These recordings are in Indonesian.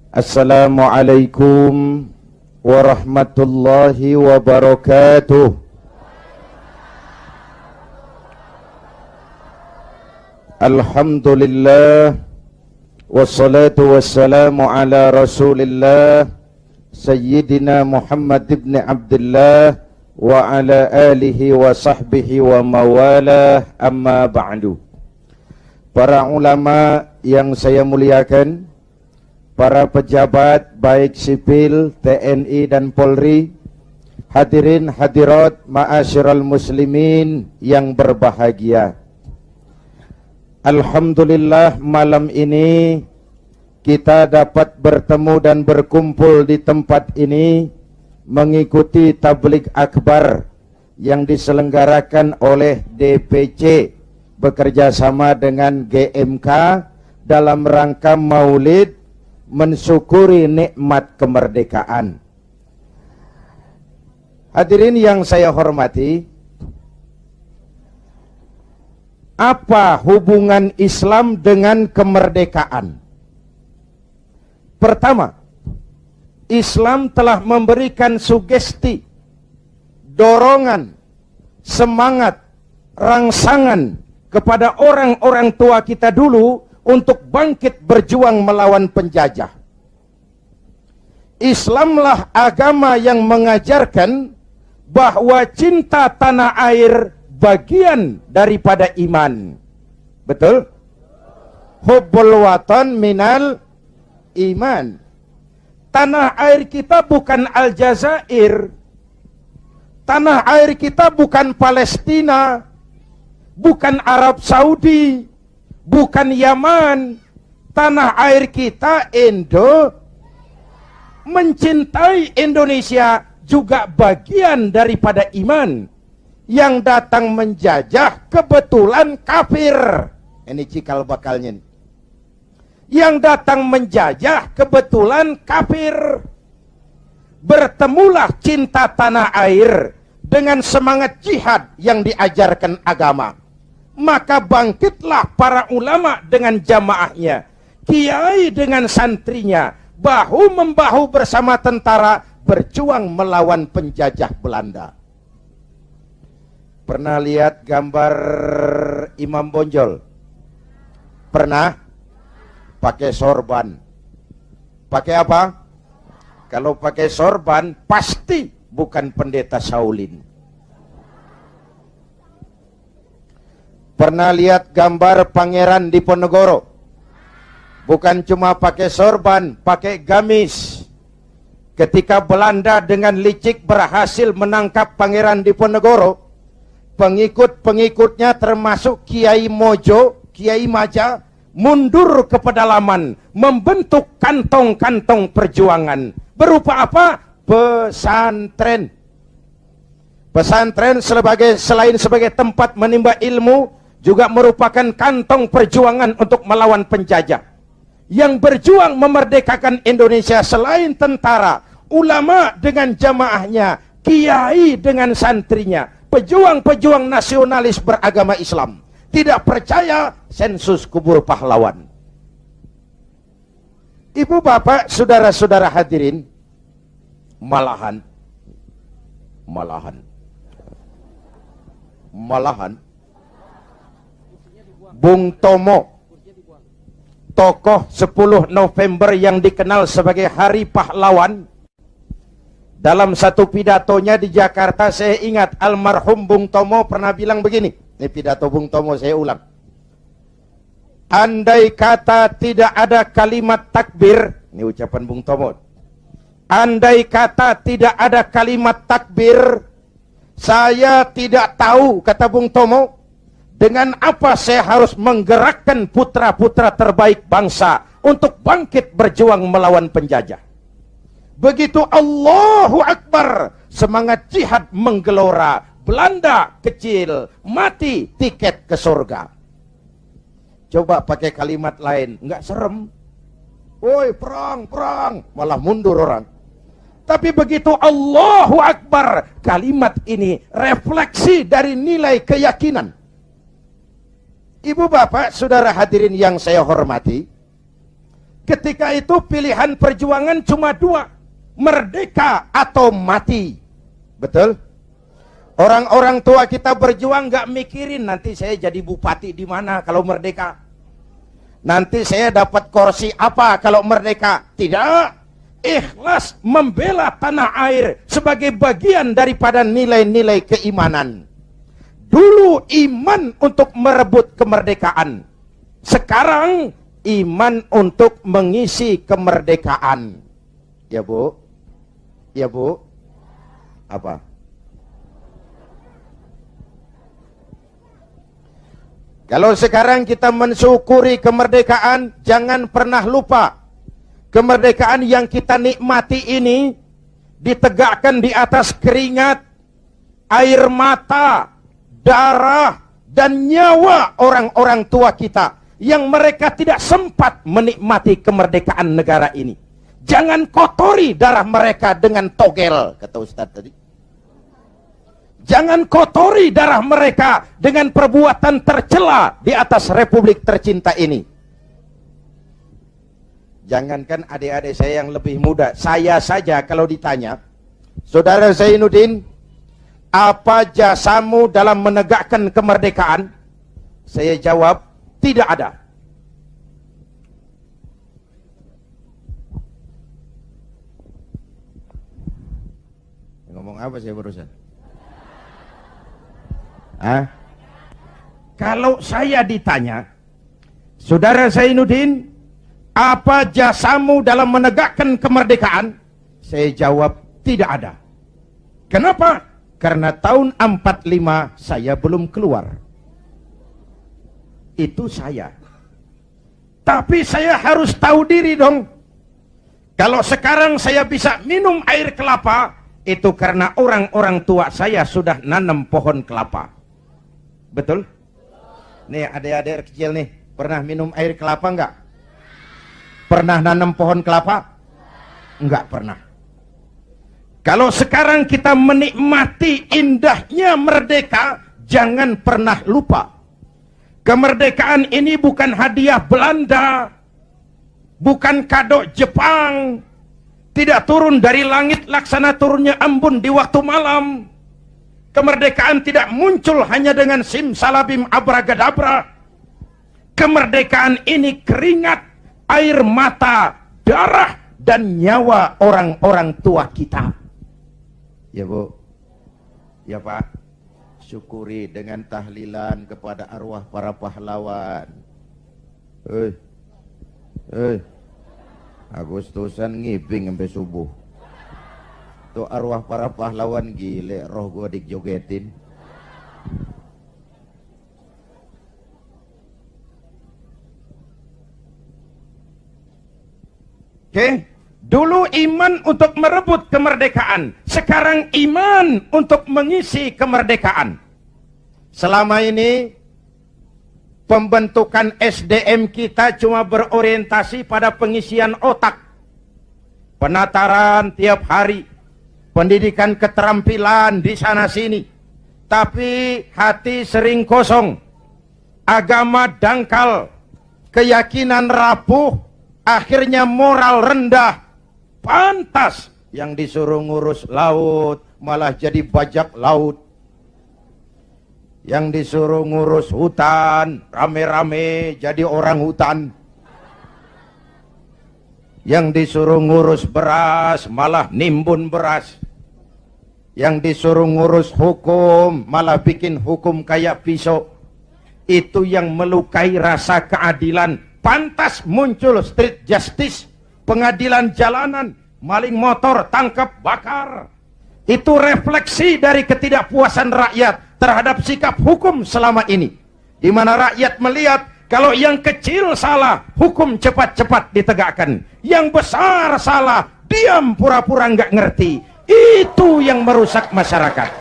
Assalamualaikum warahmatullahi wabarakatuh. Alhamdulillah wassalatu wassalamu ala Rasulillah Sayyidina Muhammad ibn Abdullah wa ala alihi wa sahbihi wa mawalah, amma ba'du. Para ulama yang saya muliakan, para pejabat baik sipil, TNI dan Polri, hadirin hadirat ma'asyiral muslimin yang berbahagia. Alhamdulillah malam ini kita dapat bertemu dan berkumpul di tempat ini mengikuti tabligh akbar yang diselenggarakan oleh DPC bekerjasama dengan GMK dalam rangka Maulid mensyukuri nikmat kemerdekaan. Hadirin yang saya hormati, apa hubungan Islam dengan kemerdekaan? Pertama, Islam telah memberikan sugesti, dorongan, semangat, rangsangan kepada orang-orang tua kita dulu untuk bangkit berjuang melawan penjajah. Islamlah agama yang mengajarkan bahwa cinta tanah air bagian daripada iman. Betul? Hubbul watan minal iman. Tanah air kita bukan Aljazair. Tanah air kita bukan Palestina, bukan Arab Saudi, bukan Yaman. Tanah air kita mencintai Indonesia juga bagian daripada iman. Yang datang menjajah kebetulan kafir. Ini cikal bakalnya nih. Yang datang menjajah kebetulan kafir. Bertemulah cinta tanah air dengan semangat jihad yang diajarkan agama. Maka bangkitlah para ulama dengan jamaahnya, kiai dengan santrinya, bahu-membahu bersama tentara berjuang melawan penjajah Belanda. Pernah lihat gambar Imam Bonjol? Pernah? Pakai sorban. Pakai apa? Kalau pakai sorban pasti bukan pendeta Shaolin. Pernah lihat gambar Pangeran Diponegoro? Bukan cuma pakai sorban, pakai gamis. Ketika Belanda dengan licik berhasil menangkap Pangeran Diponegoro, pengikut-pengikutnya termasuk Kiai Mojo, Kiai Maja, mundur ke pedalaman, membentuk kantong-kantong perjuangan. Berupa apa? Pesantren. Pesantren selain sebagai tempat menimba ilmu, juga merupakan kantong perjuangan untuk melawan penjajah. Yang berjuang memerdekakan Indonesia selain tentara, ulama dengan jamaahnya, kiai dengan santrinya, pejuang-pejuang nasionalis beragama Islam, tidak percaya sensus kubur pahlawan. Ibu bapak, saudara-saudara hadirin, malahan Bung Tomo, tokoh 10 November yang dikenal sebagai Hari Pahlawan, dalam satu pidatonya di Jakarta, saya ingat almarhum Bung Tomo pernah bilang begini. Ini pidato Bung Tomo, saya ulang. Andai kata tidak ada kalimat takbir, ini ucapan Bung Tomo. Andai kata tidak ada kalimat takbir, saya tidak tahu, kata Bung Tomo, dengan apa saya harus menggerakkan putra-putra terbaik bangsa untuk bangkit berjuang melawan penjajah. Begitu Allahu Akbar, semangat jihad menggelora. Belanda kecil, mati tiket ke surga. Coba pakai kalimat lain, enggak serem. Woi, perang, malah mundur orang. Tapi begitu Allahu Akbar, kalimat ini refleksi dari nilai keyakinan. Ibu bapak, saudara hadirin yang saya hormati, Ketika itu pilihan perjuangan cuma dua, merdeka atau mati. Betul? Orang-orang tua kita berjuang nggak mikirin nanti saya jadi bupati di mana kalau merdeka. Nanti saya dapat kursi apa kalau merdeka. Tidak. Ikhlas membela tanah air sebagai bagian daripada nilai-nilai keimanan. Dulu iman untuk merebut kemerdekaan. Sekarang iman untuk mengisi kemerdekaan. Ya Bu? Ya Bu? Apa? Kalau sekarang kita mensyukuri kemerdekaan, jangan pernah lupa kemerdekaan yang kita nikmati ini ditegakkan di atas keringat, air mata, darah, dan nyawa orang-orang tua kita yang mereka tidak sempat menikmati kemerdekaan negara ini. Jangan kotori darah mereka dengan togel, kata Ustadz tadi. Jangan kotori darah mereka dengan perbuatan tercela di atas republik tercinta ini. Jangankan adik-adik saya yang lebih muda, saya saja kalau ditanya, Saudara Zainuddin, apa jasamu dalam menegakkan kemerdekaan? Saya jawab, tidak ada. Ngomong apa saya barusan? Kalau saya ditanya, Saudara Zainuddin, apa jasamu dalam menegakkan kemerdekaan? Saya jawab, tidak ada. Kenapa? Karena tahun 45 saya belum keluar. Itu saya. Tapi saya harus tahu diri dong. Kalau sekarang saya bisa minum air kelapa, itu karena orang-orang tua saya sudah nanam pohon kelapa. Betul? Nih adik-adik kecil nih, pernah minum air kelapa enggak? Pernah nanam pohon kelapa? Enggak pernah. Kalau sekarang kita menikmati indahnya merdeka, jangan pernah lupa. Kemerdekaan ini bukan hadiah Belanda, bukan kado Jepang, tidak turun dari langit laksana turunnya embun di waktu malam. Kemerdekaan tidak muncul hanya dengan simsalabim abragadabra. Kemerdekaan ini keringat, air mata, darah, dan nyawa orang-orang tua kita. Ya Bu, ya Pak, syukuri dengan tahlilan kepada arwah para pahlawan. Agustusan ngiping sampai subuh. Tuh arwah para pahlawan gile, roh gua dijogetin. Oke, dulu iman untuk merebut kemerdekaan, sekarang iman untuk mengisi kemerdekaan. Selama ini pembentukan SDM kita cuma berorientasi pada pengisian otak, penataran tiap hari, pendidikan keterampilan di sana sini, tapi hati sering kosong, agama dangkal, keyakinan rapuh, akhirnya moral rendah. Pantas yang disuruh ngurus laut malah jadi bajak laut, yang disuruh ngurus hutan rame-rame jadi orang hutan, yang disuruh ngurus beras malah nimbun beras, yang disuruh ngurus hukum malah bikin hukum kayak pisau. Itu yang melukai rasa keadilan. Pantas muncul street justice, pengadilan jalanan, maling motor tangkap bakar. Itu refleksi dari ketidakpuasan rakyat terhadap sikap hukum selama ini, di mana rakyat melihat kalau yang kecil salah, hukum cepat-cepat ditegakkan, yang besar salah, diam pura-pura nggak ngerti. Itu yang merusak masyarakat.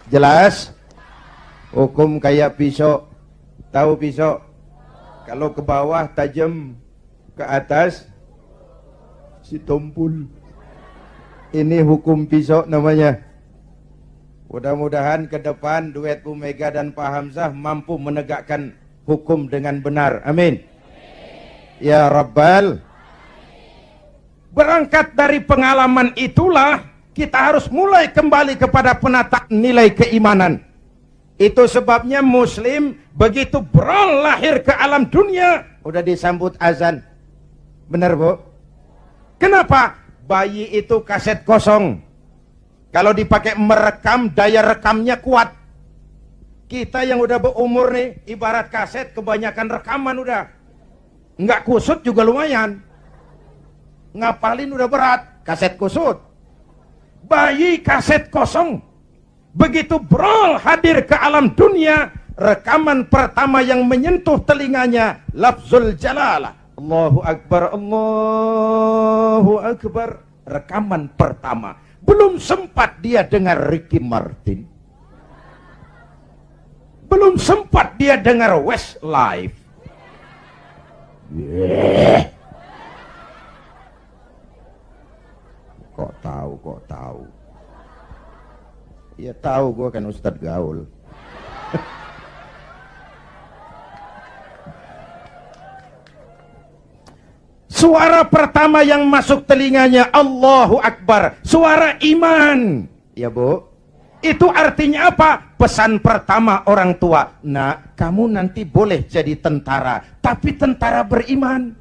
Jelas? Hukum kayak pisau. Tahu pisau? Kalau ke bawah tajam, ke atas si tumpul. Ini hukum pisau namanya. Mudah-mudahan ke depan duet Bu Mega dan Pak Hamzah mampu menegakkan hukum dengan benar. Amin. Ya Rabbal. Berangkat dari pengalaman itulah kita harus mulai kembali kepada penataan nilai keimanan. Itu sebabnya Muslim begitu beral lahir ke alam dunia udah disambut azan. Benar Bu? Kenapa? Bayi itu kaset kosong. Kalau dipakai merekam, daya rekamnya kuat. Kita yang udah berumur nih, ibarat kaset, kebanyakan rekaman udah. Nggak kusut juga lumayan. Ngapalin udah berat, kaset kusut. Bayi kaset kosong. Begitu beral hadir ke alam dunia, rekaman pertama yang menyentuh telinganya, lafzul jalalah. Allahu Akbar, Allahu Akbar. Rekaman pertama. Belum sempat dia dengar Ricky Martin. Belum sempat dia dengar Westlife. Yeah. Kok tahu? Ya tahu, gue kan Ustadz Gaul. Suara pertama yang masuk telinganya Allahu Akbar, suara iman. Ya Bu, itu artinya apa? Pesan pertama orang tua. Nak, kamu nanti boleh jadi tentara, tapi tentara beriman.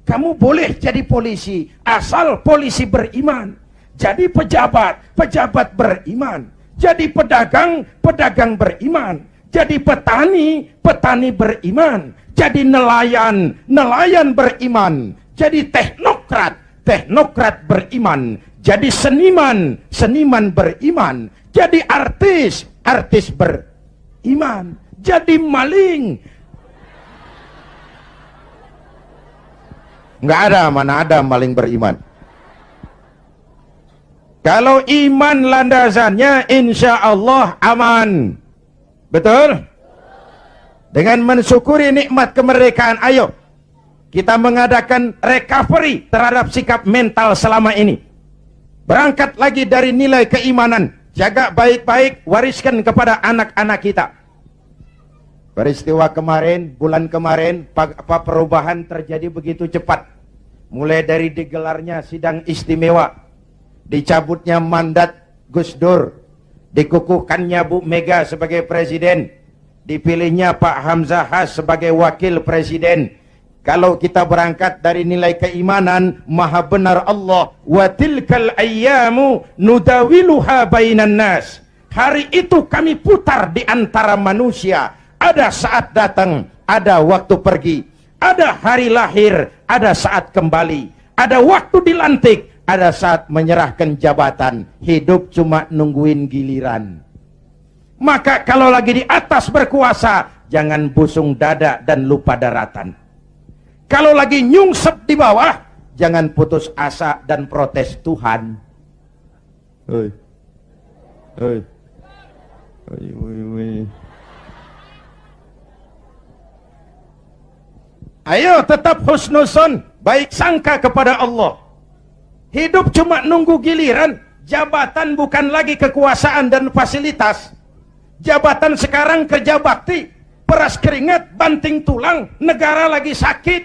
Kamu boleh jadi polisi, asal polisi beriman. Jadi pejabat, pejabat beriman. Jadi pedagang, pedagang beriman. Jadi petani, petani beriman. Jadi nelayan, nelayan beriman. Jadi teknokrat, teknokrat beriman. Jadi seniman, seniman beriman. Jadi artis, artis beriman. Jadi maling. Nggak ada, mana ada maling beriman. Kalau iman landasannya insya Allah aman. Betul? Dengan mensyukuri nikmat kemerdekaan, ayo kita mengadakan recovery terhadap sikap mental selama ini. Berangkat lagi dari nilai keimanan. Jaga baik-baik, wariskan kepada anak-anak kita. Peristiwa kemarin, bulan kemarin, apa perubahan terjadi begitu cepat. Mulai dari digelarnya sidang istimewa, dicabutnya mandat Gus Dur, dikukuhkannya Bu Mega sebagai presiden, dipilihnya Pak Hamzah Has sebagai wakil presiden. Kalau kita berangkat dari nilai keimanan, maha benar Allah, wa tilkal ayyamu nudawiluha bainan nas. Hari itu kami putar di antara manusia. Ada saat datang, ada waktu pergi. Ada hari lahir, ada saat kembali. Ada waktu dilantik, ada saat menyerahkan jabatan. Hidup cuma nungguin giliran. Maka kalau lagi di atas berkuasa, jangan busung dada dan lupa daratan. Kalau lagi nyungsep di bawah, jangan putus asa dan protes Tuhan. Hei. Hei. Hei. Ayo tetap husnuzon, baik sangka kepada Allah. Hidup cuma nunggu giliran. Jabatan bukan lagi kekuasaan dan fasilitas. Jabatan sekarang kerja bakti, peras keringat, banting tulang, negara lagi sakit,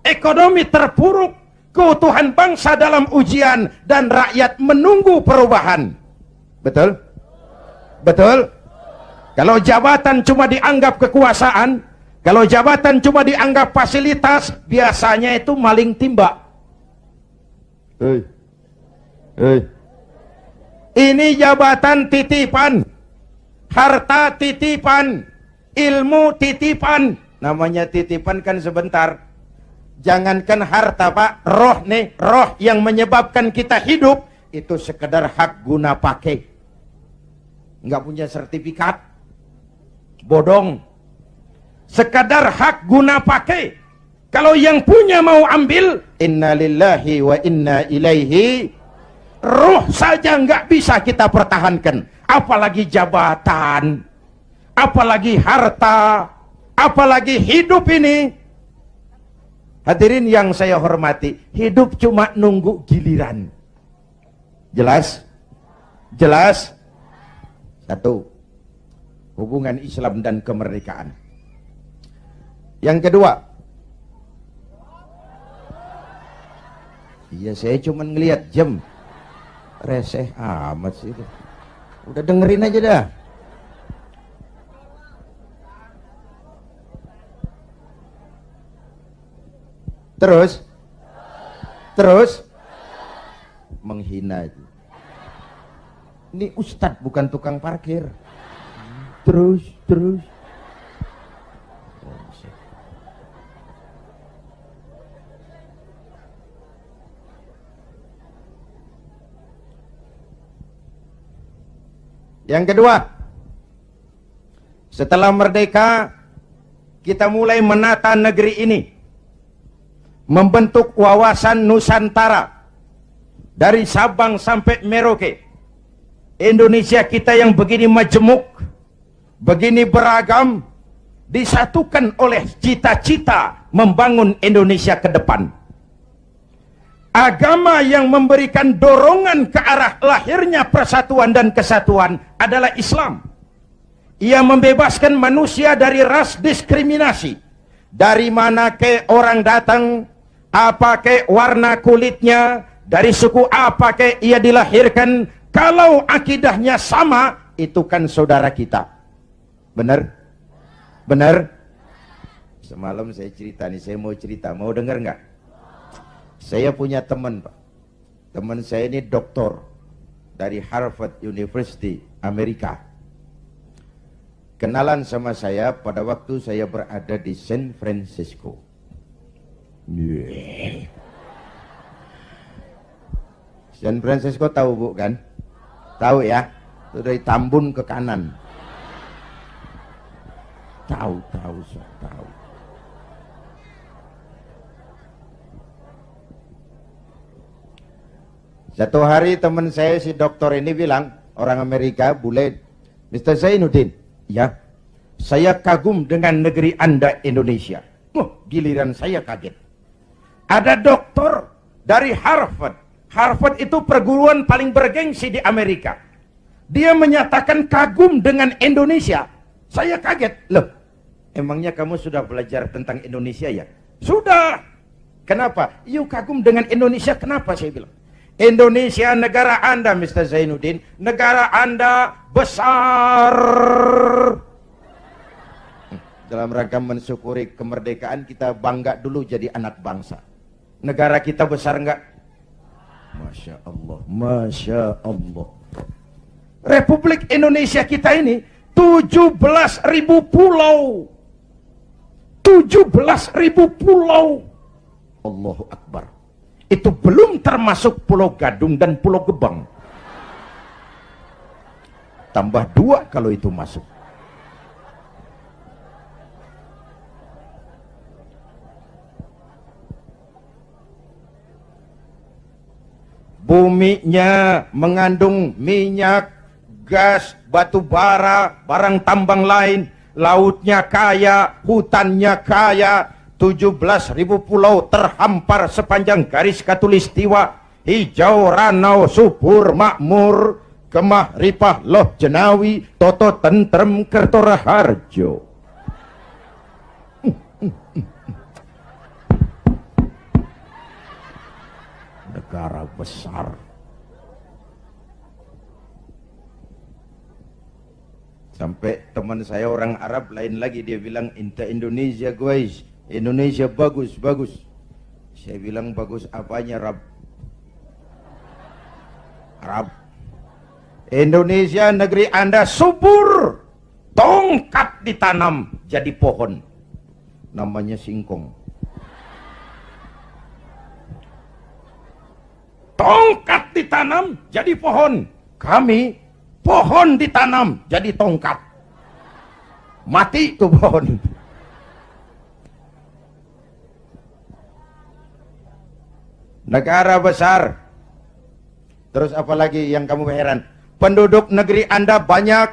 ekonomi terpuruk, keutuhan bangsa dalam ujian, dan rakyat menunggu perubahan. Betul? Betul? Kalau jabatan cuma dianggap kekuasaan, kalau jabatan cuma dianggap fasilitas, biasanya itu maling timba. Hei. Hei. Ini jabatan titipan, harta titipan, ilmu titipan. Namanya titipan kan sebentar. Jangankan harta Pak, roh nih, roh yang menyebabkan kita hidup, itu sekedar hak guna pakai. Nggak punya sertifikat, bodong. Sekadar hak guna pakai. Kalau yang punya mau ambil, innalillahi wa inna ilaihi. Roh saja nggak bisa kita pertahankan, apalagi jabatan, apalagi harta, apalagi hidup ini. Hadirin yang saya hormati, hidup cuma nunggu giliran. Jelas? Jelas? Satu, hubungan Islam dan kemerdekaan. Yang kedua, Iya, saya cuma ngelihat jam. Reseh amat sih itu. Udah dengerin aja dah. Terus menghina itu. Ini ustadz bukan tukang parkir. Terus. Yang kedua, setelah merdeka, kita mulai menata negeri ini, membentuk wawasan Nusantara dari Sabang sampai Merauke. Indonesia kita yang begini majemuk, begini beragam, disatukan oleh cita-cita membangun Indonesia ke depan. Agama yang memberikan dorongan ke arah lahirnya persatuan dan kesatuan adalah Islam. Ia membebaskan manusia dari ras diskriminasi. Dari mana ke orang datang, apa ke warna kulitnya, dari suku apa ke ia dilahirkan, kalau akidahnya sama, itu kan saudara kita. Benar? Semalam saya cerita nih, saya mau cerita, mau dengar nggak? Saya punya teman, Pak. Teman saya ini doktor dari Harvard University, Amerika. Kenalan sama saya pada waktu saya berada di San Francisco. San Francisco tahu Bu kan? Tahu ya? Itu dari Tambun ke kanan. Tahu. Satu hari teman saya si dokter ini bilang, orang Amerika, bule, Mr. Zainuddin, ya, saya kagum dengan negeri Anda Indonesia. Giliran saya kaget. Ada dokter dari Harvard. Harvard itu perguruan paling bergengsi di Amerika. Dia menyatakan kagum dengan Indonesia. Saya kaget. Loh, emangnya kamu sudah belajar tentang Indonesia ya? Sudah. Kenapa? You kagum dengan Indonesia, kenapa saya bilang? Indonesia negara Anda, Mr. Zainuddin, negara Anda besar. Dalam rangka mensyukuri kemerdekaan, kita bangga dulu jadi anak bangsa. Negara kita besar enggak? Masya Allah. Republik Indonesia kita ini 17.000 pulau. 17.000 pulau. Allahu Akbar. Itu belum termasuk Pulau Gadung dan Pulau Gebang. Tambah 2 kalau itu masuk. Buminya mengandung minyak, gas, batu bara, barang tambang lain. Lautnya kaya, hutannya kaya. 17.000 pulau terhampar sepanjang garis khatulistiwa, hijau, ranau, subur, makmur, kemah, ripah, loh, jenawi, toto, tentrem, kertoraharjo. Negara besar. Sampai teman saya orang Arab lain lagi, dia bilang, "Inta Indonesia guys, Indonesia bagus. Saya bilang, bagus apanya, Arab? Indonesia negeri Anda subur. Tongkat ditanam jadi pohon. Namanya singkong. Tongkat ditanam jadi pohon. Kami pohon ditanam jadi tongkat. Mati tuh pohon. Negara besar. Terus apalagi yang kamu heran? Penduduk negeri Anda banyak.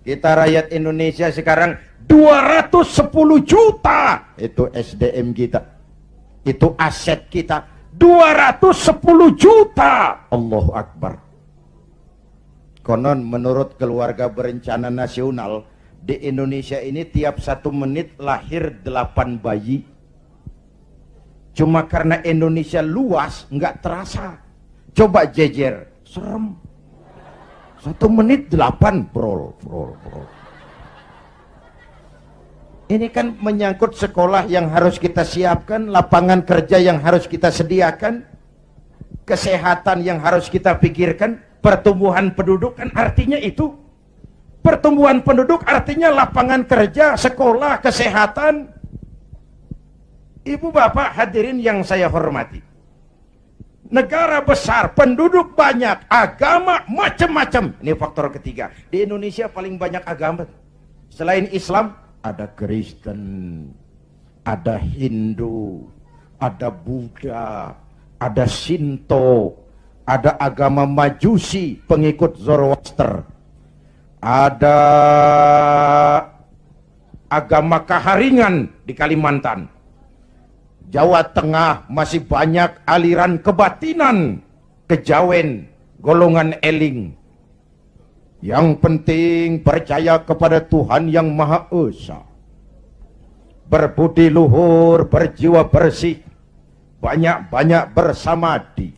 Kita rakyat Indonesia sekarang 210 juta. Itu SDM kita. Itu aset kita. 210 juta. Allahu Akbar. Konon menurut keluarga berencana nasional, di Indonesia ini tiap 1 menit lahir 8 bayi. Cuma karena Indonesia luas, nggak terasa. Coba jejer, serem. 1 menit 8, brol. Ini kan menyangkut sekolah yang harus kita siapkan, lapangan kerja yang harus kita sediakan, kesehatan yang harus kita pikirkan, pertumbuhan penduduk kan artinya itu. Pertumbuhan penduduk artinya lapangan kerja, sekolah, kesehatan. Ibu bapak hadirin yang saya hormati. Negara besar, penduduk banyak, agama macam-macam. Ini faktor ketiga. Di Indonesia paling banyak agama. Selain Islam, ada Kristen, ada Hindu, ada Buddha, ada Shinto, ada agama Majusi, pengikut Zoroaster, ada agama Kaharingan di Kalimantan. Jawa Tengah masih banyak aliran kebatinan, kejawen, golongan eling. Yang penting percaya kepada Tuhan yang Maha Esa, berbudi luhur, berjiwa bersih, banyak-banyak bersamadi,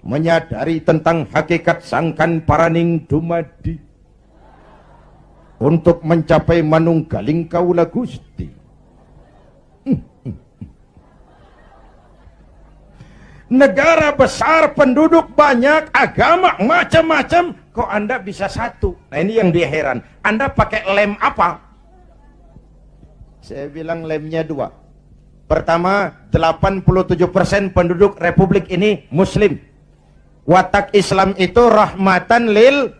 menyadari tentang hakikat sangkan paraning dumadi, untuk mencapai manunggaling kaula Gusti. Negara besar, penduduk banyak, agama macam-macam, kok Anda bisa satu? Nah ini yang dia heran. Anda pakai lem apa? Saya bilang lemnya 2. Pertama, 87% penduduk Republik ini Muslim. Watak Islam itu rahmatan lil.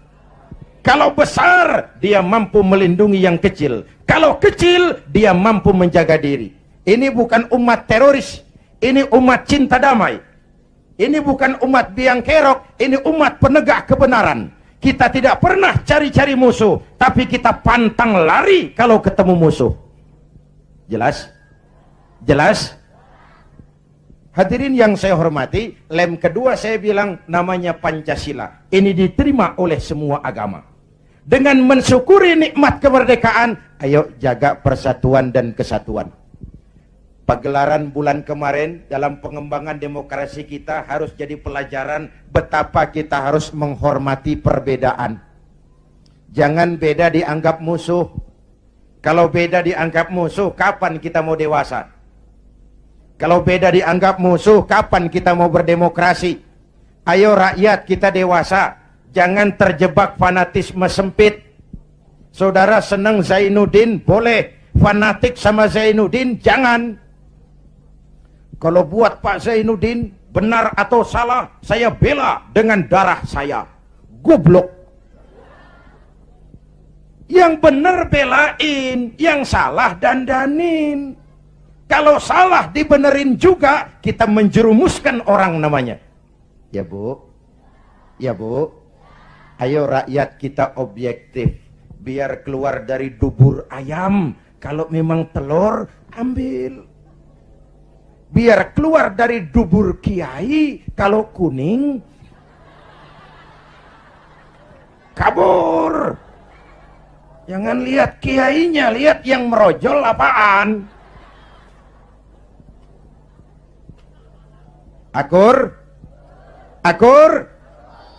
Kalau besar, dia mampu melindungi yang kecil. Kalau kecil, dia mampu menjaga diri. Ini bukan umat teroris. Ini umat cinta damai. Ini bukan umat biang kerok, ini umat penegak kebenaran. Kita tidak pernah cari-cari musuh, tapi kita pantang lari kalau ketemu musuh. Jelas? Jelas? Hadirin yang saya hormati, lem kedua saya bilang namanya Pancasila. Ini diterima oleh semua agama. Dengan mensyukuri nikmat kemerdekaan, ayo jaga persatuan dan kesatuan. Pagelaran bulan kemarin dalam pengembangan demokrasi kita harus jadi pelajaran betapa kita harus menghormati perbedaan. Jangan beda dianggap musuh. Kalau beda dianggap musuh, kapan kita mau dewasa? Kalau beda dianggap musuh, kapan kita mau berdemokrasi? Ayo rakyat kita dewasa, jangan terjebak fanatisme sempit. Saudara senang Zainuddin, boleh. Fanatik sama Zainuddin, jangan. Kalau buat Pak Zainuddin benar atau salah, saya bela dengan darah saya. Goblok. Yang benar belain, yang salah dandanin. Kalau salah dibenerin juga, kita menjerumuskan orang namanya. Ya Bu? Ya Bu? Ayo rakyat kita objektif. Biar keluar dari dubur ayam. Kalau memang telur, ambil. Biar keluar dari dubur kiai, kalau kuning kabur. Jangan lihat kiainya, lihat yang merojol apaan. Akur? Akur?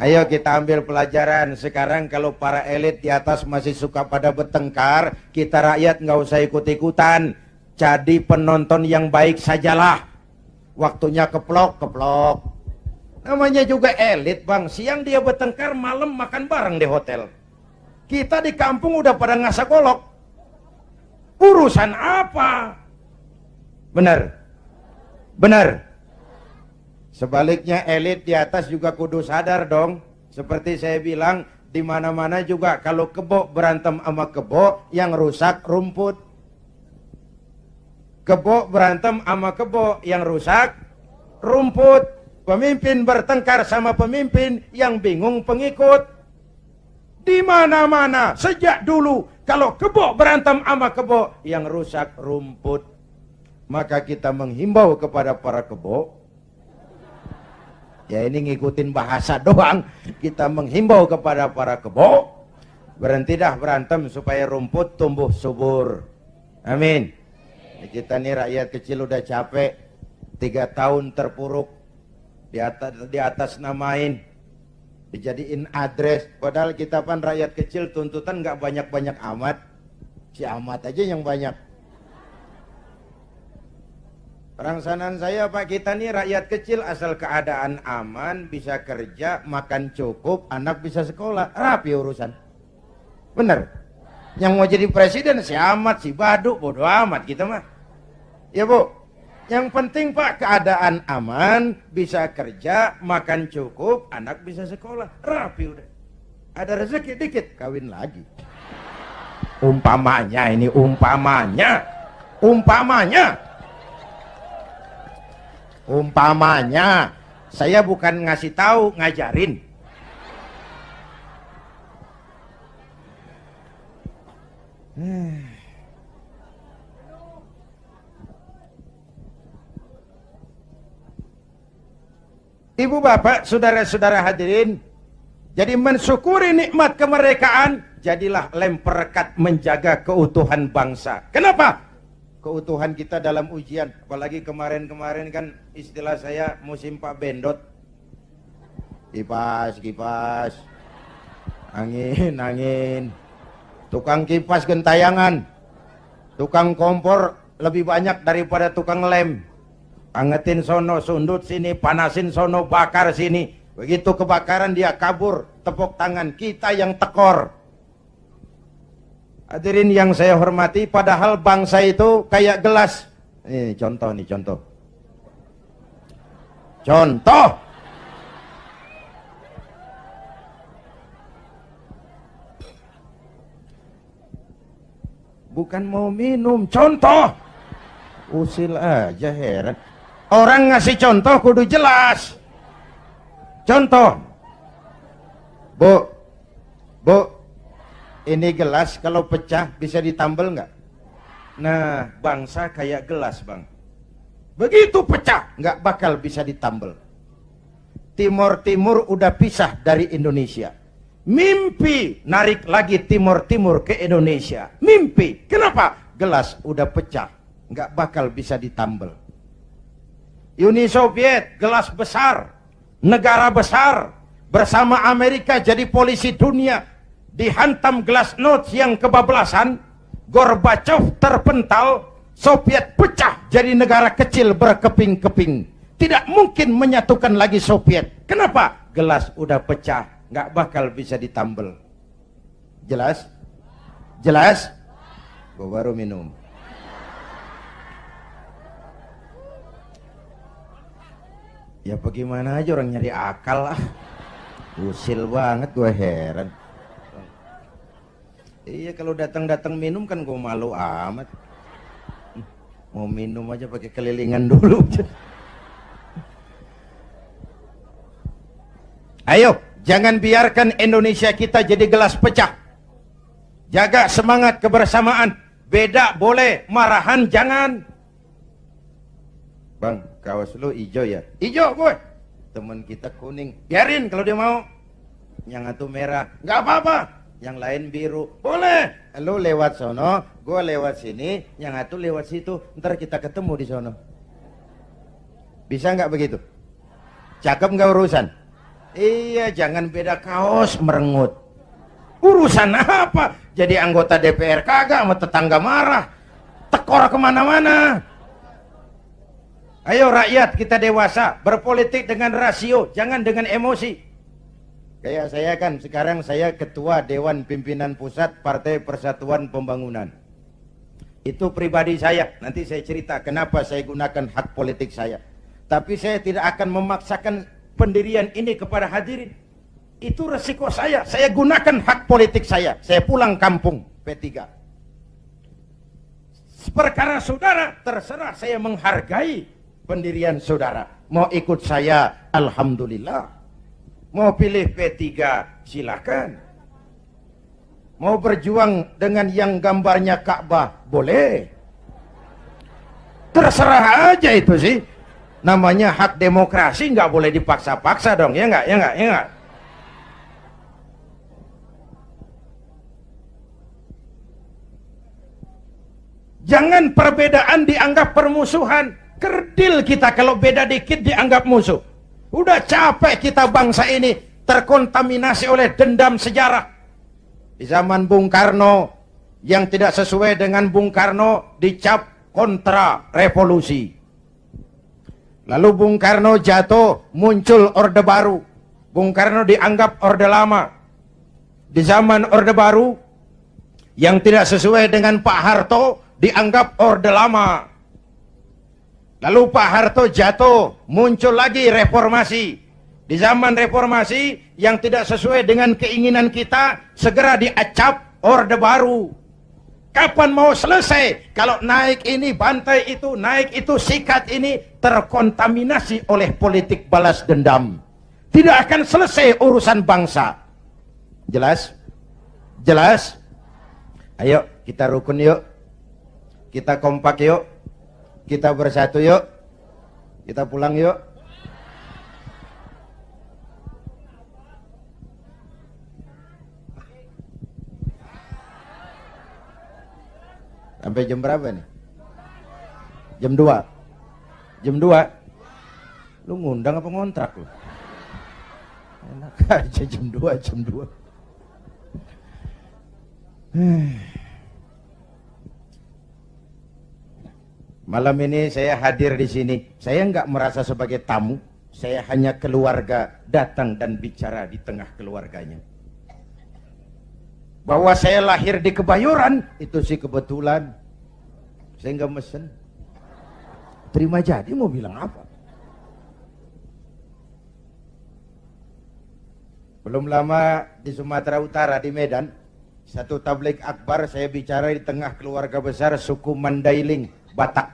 Ayo kita ambil pelajaran. Sekarang kalau para elit di atas masih suka pada bertengkar, kita rakyat nggak usah ikut-ikutan. Jadi penonton yang baik sajalah. Waktunya keplok. Namanya juga elit bang. Siang dia bertengkar, malam makan bareng di hotel. Kita di kampung udah pada ngasak golok. Urusan apa? Benar? Benar? Sebaliknya elit di atas juga kudu sadar dong. Seperti saya bilang, di mana-mana juga kalau kebo berantem sama kebo, yang rusak rumput. Kebo berantem sama kebo, yang rusak rumput. Pemimpin bertengkar sama pemimpin, yang bingung pengikut. Di mana-mana sejak dulu kalau kebo berantem sama kebo, yang rusak rumput. Maka kita menghimbau kepada para kebo. Ya ini ngikutin bahasa doang. Kita menghimbau kepada para kebo, berhenti dah berantem supaya rumput tumbuh subur. Amin. Kita nih rakyat kecil udah capek. 3 tahun terpuruk, di atas namain, dijadiin address. Padahal kita pan rakyat kecil, tuntutan nggak banyak-banyak amat. Si amat aja yang banyak. Perangsanan saya Pak, kita nih rakyat kecil, asal keadaan aman, bisa kerja, makan cukup, anak bisa sekolah, rapi urusan. Bener? Yang mau jadi presiden si amat, si baduk, bodoh amat kita mah. Ya Bu? Yang penting Pak, keadaan aman, bisa kerja, makan cukup, anak bisa sekolah, rapi udah. Ada rezeki dikit, kawin lagi. Umpamanya ini, umpamanya. Saya bukan ngasih tahu, ngajarin. Ibu bapak, saudara-saudara hadirin, jadi mensyukuri nikmat kemerdekaan, jadilah lem perekat menjaga keutuhan bangsa. Kenapa? Keutuhan kita dalam ujian. Apalagi kemarin-kemarin kan istilah saya musim Pak Bendot. Kipas, angin. Tukang kipas gentayangan, tukang kompor lebih banyak daripada tukang lem. Angetin sono, sundut sini, panasin sono, bakar sini. Begitu kebakaran dia kabur, tepuk tangan, kita yang tekor. Hadirin yang saya hormati, padahal bangsa itu kayak gelas. Ini contoh. Bukan mau minum, contoh. Usil aja, heran. Orang ngasih contoh kudu jelas. Contoh. Bu, ini gelas kalau pecah bisa ditambal nggak? Nah, bangsa kayak gelas bang. Begitu pecah, nggak bakal bisa ditambal. Timur udah pisah dari Indonesia. Mimpi narik lagi Timur ke Indonesia. Mimpi. Kenapa? Gelas udah pecah, nggak bakal bisa ditambal. Uni Soviet, gelas besar, negara besar, bersama Amerika jadi polisi dunia, dihantam glasnost yang kebablasan, Gorbachev terpental, Soviet pecah jadi negara kecil berkeping-keping. Tidak mungkin menyatukan lagi Soviet. Kenapa? Gelas udah pecah, nggak bakal bisa ditambal. Jelas? Gua baru minum. Ya bagaimana aja orang nyari akal lah. Usil banget, gue heran. Iya, kalau datang minum kan gue malu amat. Mau minum aja pakai kelilingan dulu. Ayo, jangan biarkan Indonesia kita jadi gelas pecah. Jaga semangat kebersamaan. Beda boleh, marahan jangan. Bang, kaos lu hijau ya? Hijau gue. Temen kita kuning. Biarin kalau dia mau. Yang satu merah. Nggak apa-apa. Yang lain biru. Boleh. Lu lewat sono, gue lewat sini, yang satu lewat situ. Ntar kita ketemu di sono. Bisa nggak begitu? Cakep nggak urusan? Iya, jangan beda kaos merengut. Urusan apa? Jadi anggota DPR kagak, sama tetangga marah. Tekor kemana-mana. Ayo rakyat, kita dewasa, berpolitik dengan rasio, jangan dengan emosi. Kayak saya kan, sekarang saya ketua Dewan Pimpinan Pusat Partai Persatuan Pembangunan. Itu pribadi saya, nanti saya cerita kenapa saya gunakan hak politik saya. Tapi saya tidak akan memaksakan pendirian ini kepada hadirin. Itu resiko saya gunakan hak politik saya pulang kampung P3. Perkara saudara, terserah, saya menghargai pendirian saudara. Mau ikut saya, alhamdulillah. Mau pilih P3, silakan. Mau berjuang dengan yang gambarnya Ka'bah, boleh. Terserah aja itu sih. Namanya hak demokrasi, nggak boleh dipaksa-paksa dong, ya nggak? Jangan perbedaan dianggap permusuhan. Kerdil kita kalau beda dikit dianggap musuh. Udah capek kita bangsa ini terkontaminasi oleh dendam sejarah. Di zaman Bung Karno, yang tidak sesuai dengan Bung Karno dicap kontra revolusi. Lalu Bung Karno jatuh, muncul Orde Baru. Bung Karno dianggap Orde Lama. Di zaman Orde Baru, yang tidak sesuai dengan Pak Harto dianggap Orde Lama. Lalu Pak Harto jatuh, muncul lagi reformasi. Di zaman reformasi yang tidak sesuai dengan keinginan kita, segera diacap Orde Baru. Kapan mau selesai? Kalau naik ini, bantai itu, naik itu, sikat ini, terkontaminasi oleh politik balas dendam. Tidak akan selesai urusan bangsa. Jelas? Jelas? Ayo kita rukun yuk. Kita kompak yuk. Kita bersatu yuk. Kita pulang yuk. Sampai jam berapa nih? Jam 2. Jam 2. Lu ngundang apa ngontrak lu? Enak aja jam 2, jam 2. Malam ini saya hadir di sini. Saya nggak merasa sebagai tamu. Saya hanya keluarga datang dan bicara di tengah keluarganya. Bahwa saya lahir di Kebayoran, itu sih kebetulan. Saya nggak mesen. Terima jadi mau bilang apa? Belum lama di Sumatera Utara, di Medan, satu tabligh akbar saya bicara di tengah keluarga besar suku Mandailing, Batak.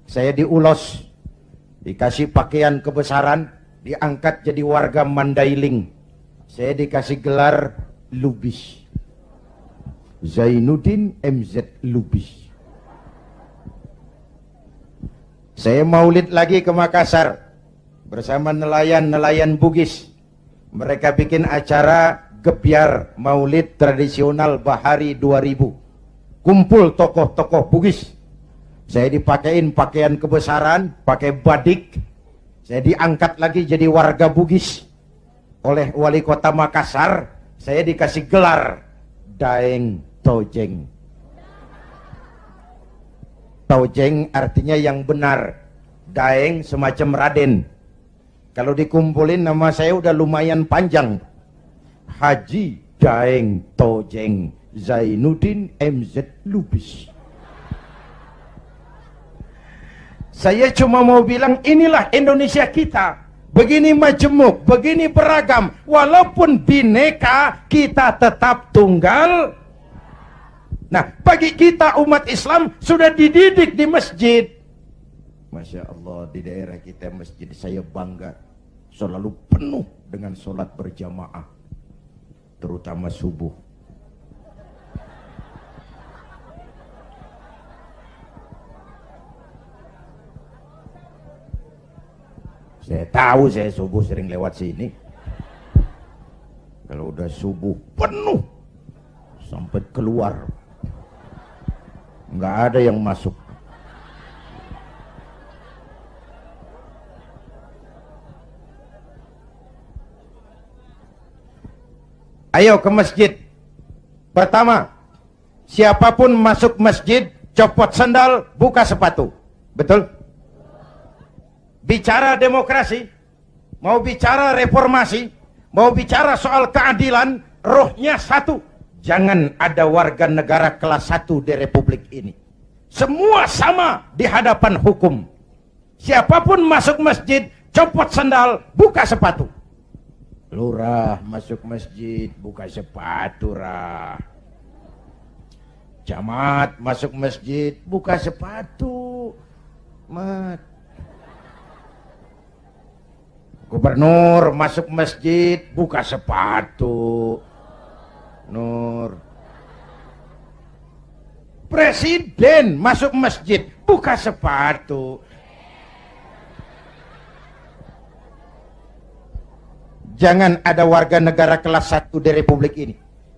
Saya diulos, dikasih pakaian kebesaran, diangkat jadi warga Mandailing. Saya dikasih gelar Lubis. Zainuddin MZ Lubis. Saya maulid lagi ke Makassar bersama nelayan-nelayan Bugis. Mereka bikin acara gebyar maulid tradisional Bahari 2000. Kumpul tokoh-tokoh Bugis. Saya dipakein pakaian kebesaran, pakai badik. Saya diangkat lagi jadi warga Bugis oleh wali kota Makassar. Saya dikasih gelar Daeng Tojeng. Tojeng artinya yang benar. Daeng semacam Raden. Kalau dikumpulin nama saya udah lumayan panjang. Haji Daeng Tojeng Zainuddin MZ Lubis. Saya cuma mau bilang inilah Indonesia kita. Begini majemuk, begini beragam. Walaupun bineka, kita tetap tunggal. Nah, bagi kita umat Islam sudah dididik di masjid. Masya Allah, di daerah kita masjid saya bangga. Selalu penuh dengan sholat berjamaah. Terutama subuh. Saya tahu saya subuh sering lewat sini. Kalau udah subuh penuh sampai keluar, nggak ada yang masuk. Ayo ke masjid. Pertama, siapapun masuk masjid, copot sandal, buka sepatu. Betul? Bicara demokrasi, mau bicara reformasi, mau bicara soal keadilan, rohnya satu. Jangan ada warga negara kelas 1 di Republik ini. Semua sama di hadapan hukum. Siapapun masuk masjid, copot sandal, buka sepatu. Lurah masuk masjid, buka sepatu, rah. Camat masuk masjid, buka sepatu, mat. Gubernur masuk masjid, buka sepatu, Nur. Presiden masuk masjid, buka sepatu. Jangan ada warga negara kelas 1 di Republik ini.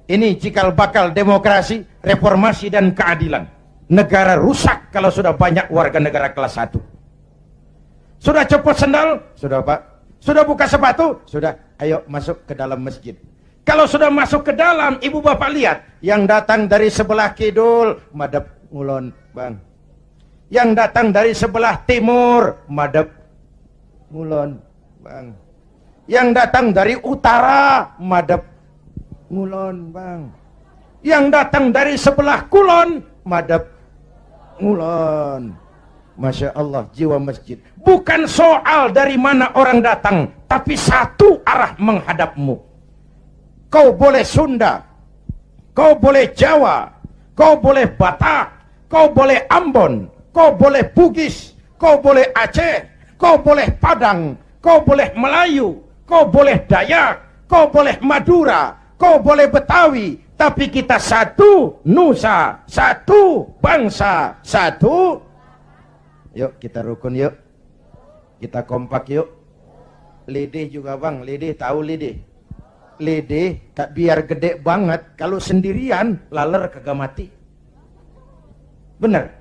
Ini cikal bakal demokrasi, reformasi dan keadilan. Negara rusak kalau sudah banyak warga negara kelas 1. Sudah copot sendal? Sudah Pak. Sudah buka sepatu? Sudah. Ayo masuk ke dalam masjid. Kalau sudah masuk ke dalam, ibu bapak lihat. Yang datang dari sebelah kidul, madep ngulon, Bang. Yang datang dari sebelah timur, madep ngulon, Bang. Yang datang dari utara, madep ngulon, Bang. Yang datang dari sebelah kulon, madep ngulon. Masya Allah, jiwa masjid. Bukan soal dari mana orang datang, tapi satu arah menghadapmu. Kau boleh Sunda, kau boleh Jawa, kau boleh Batak, kau boleh Ambon, kau boleh Bugis, kau boleh Aceh, kau boleh Padang, kau boleh Melayu, kau boleh Dayak, kau boleh Madura, kau boleh Betawi, tapi kita satu nusa, satu bangsa, satu. Yuk kita rukun yuk, kita kompak yuk. Lidih juga Bang, lidih tahu lidih. Lidih tak biar gede banget, kalau sendirian laler kagak mati. Bener.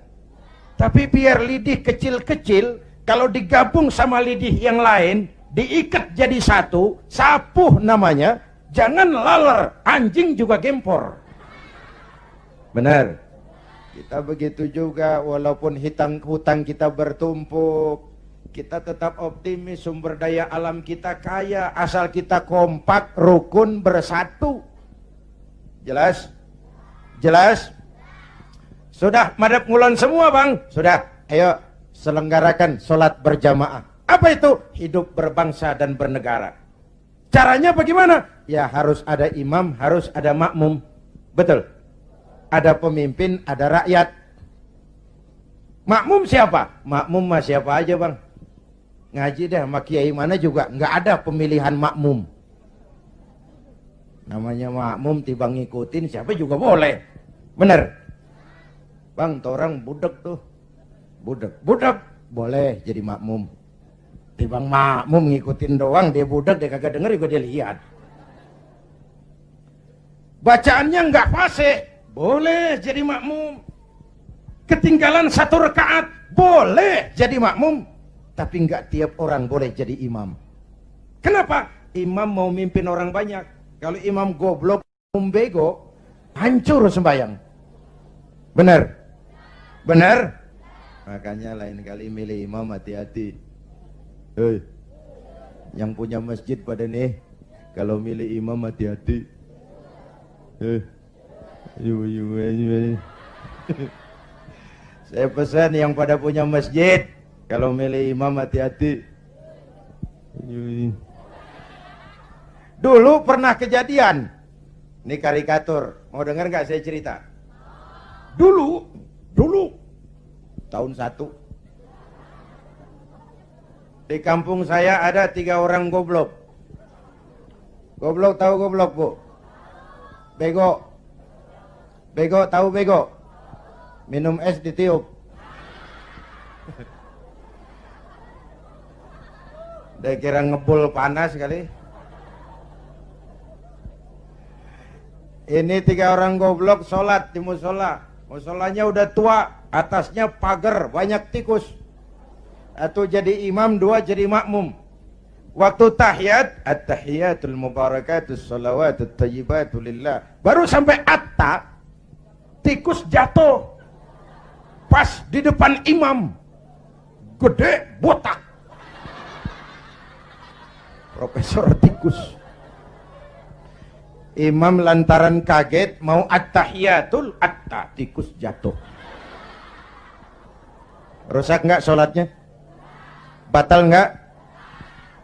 Tapi biar lidih kecil-kecil, kalau digabung sama lidih yang lain, diikat jadi satu, sapuh namanya, jangan laler, anjing juga gempor. Benar. Kita begitu juga, walaupun hutang kita bertumpuk, kita tetap optimis, sumber daya alam kita kaya, asal kita kompak, rukun, bersatu. Jelas? Jelas? Sudah madep ngulon semua Bang? Sudah. Ayo selenggarakan sholat berjamaah. Apa itu? Hidup berbangsa dan bernegara. Caranya bagaimana? Ya harus ada imam, harus ada makmum. Betul? Ada pemimpin, ada rakyat. Makmum siapa? Makmum mah siapa aja Bang. Ngaji dah sama kiai mana juga nggak ada pemilihan makmum. Namanya makmum tiba ngikutin siapa juga boleh. Bener? Bang, orang budek tuh. Budek boleh jadi makmum. Tibang makmum ngikutin doang, dia budek, dia kagak denger juga dia lihat. Bacaannya nggak fasih, boleh jadi makmum. Ketinggalan satu rakaat, boleh jadi makmum. Tapi nggak tiap orang boleh jadi imam. Kenapa? Imam mau mimpin orang banyak. Kalau imam goblok, bego, hancur sembahyang. Benar? Benar? Makanya lain kali milih imam hati-hati. Hei, yang punya masjid pada nih, kalau milih imam hati-hati. Saya pesan yang pada punya masjid, kalau milih imam hati-hati. Dulu pernah kejadian. Ini karikatur. Mau dengar nggak saya cerita? Dulu tahun 1. Di kampung saya ada 3 orang goblok. Goblok tahu goblok, Bu? Bego. Bego tahu bego? Minum es ditiup. Dia kira ngebul panas kali. Ini 3 orang goblok sholat di musola. Musolanya udah tua, atasnya pagar, banyak tikus. Atau jadi imam, 2 jadi makmum. Waktu tahiyat, at-tahiyatul mubarakatus salawatut tayyibatu lillah. Baru sampai atta, tikus jatuh. Pas di depan imam. Gede, botak. Profesor tikus. Imam lantaran kaget mau at-tahiyatul atta, tikus jatuh. Rusak nggak sholatnya? Batal nggak?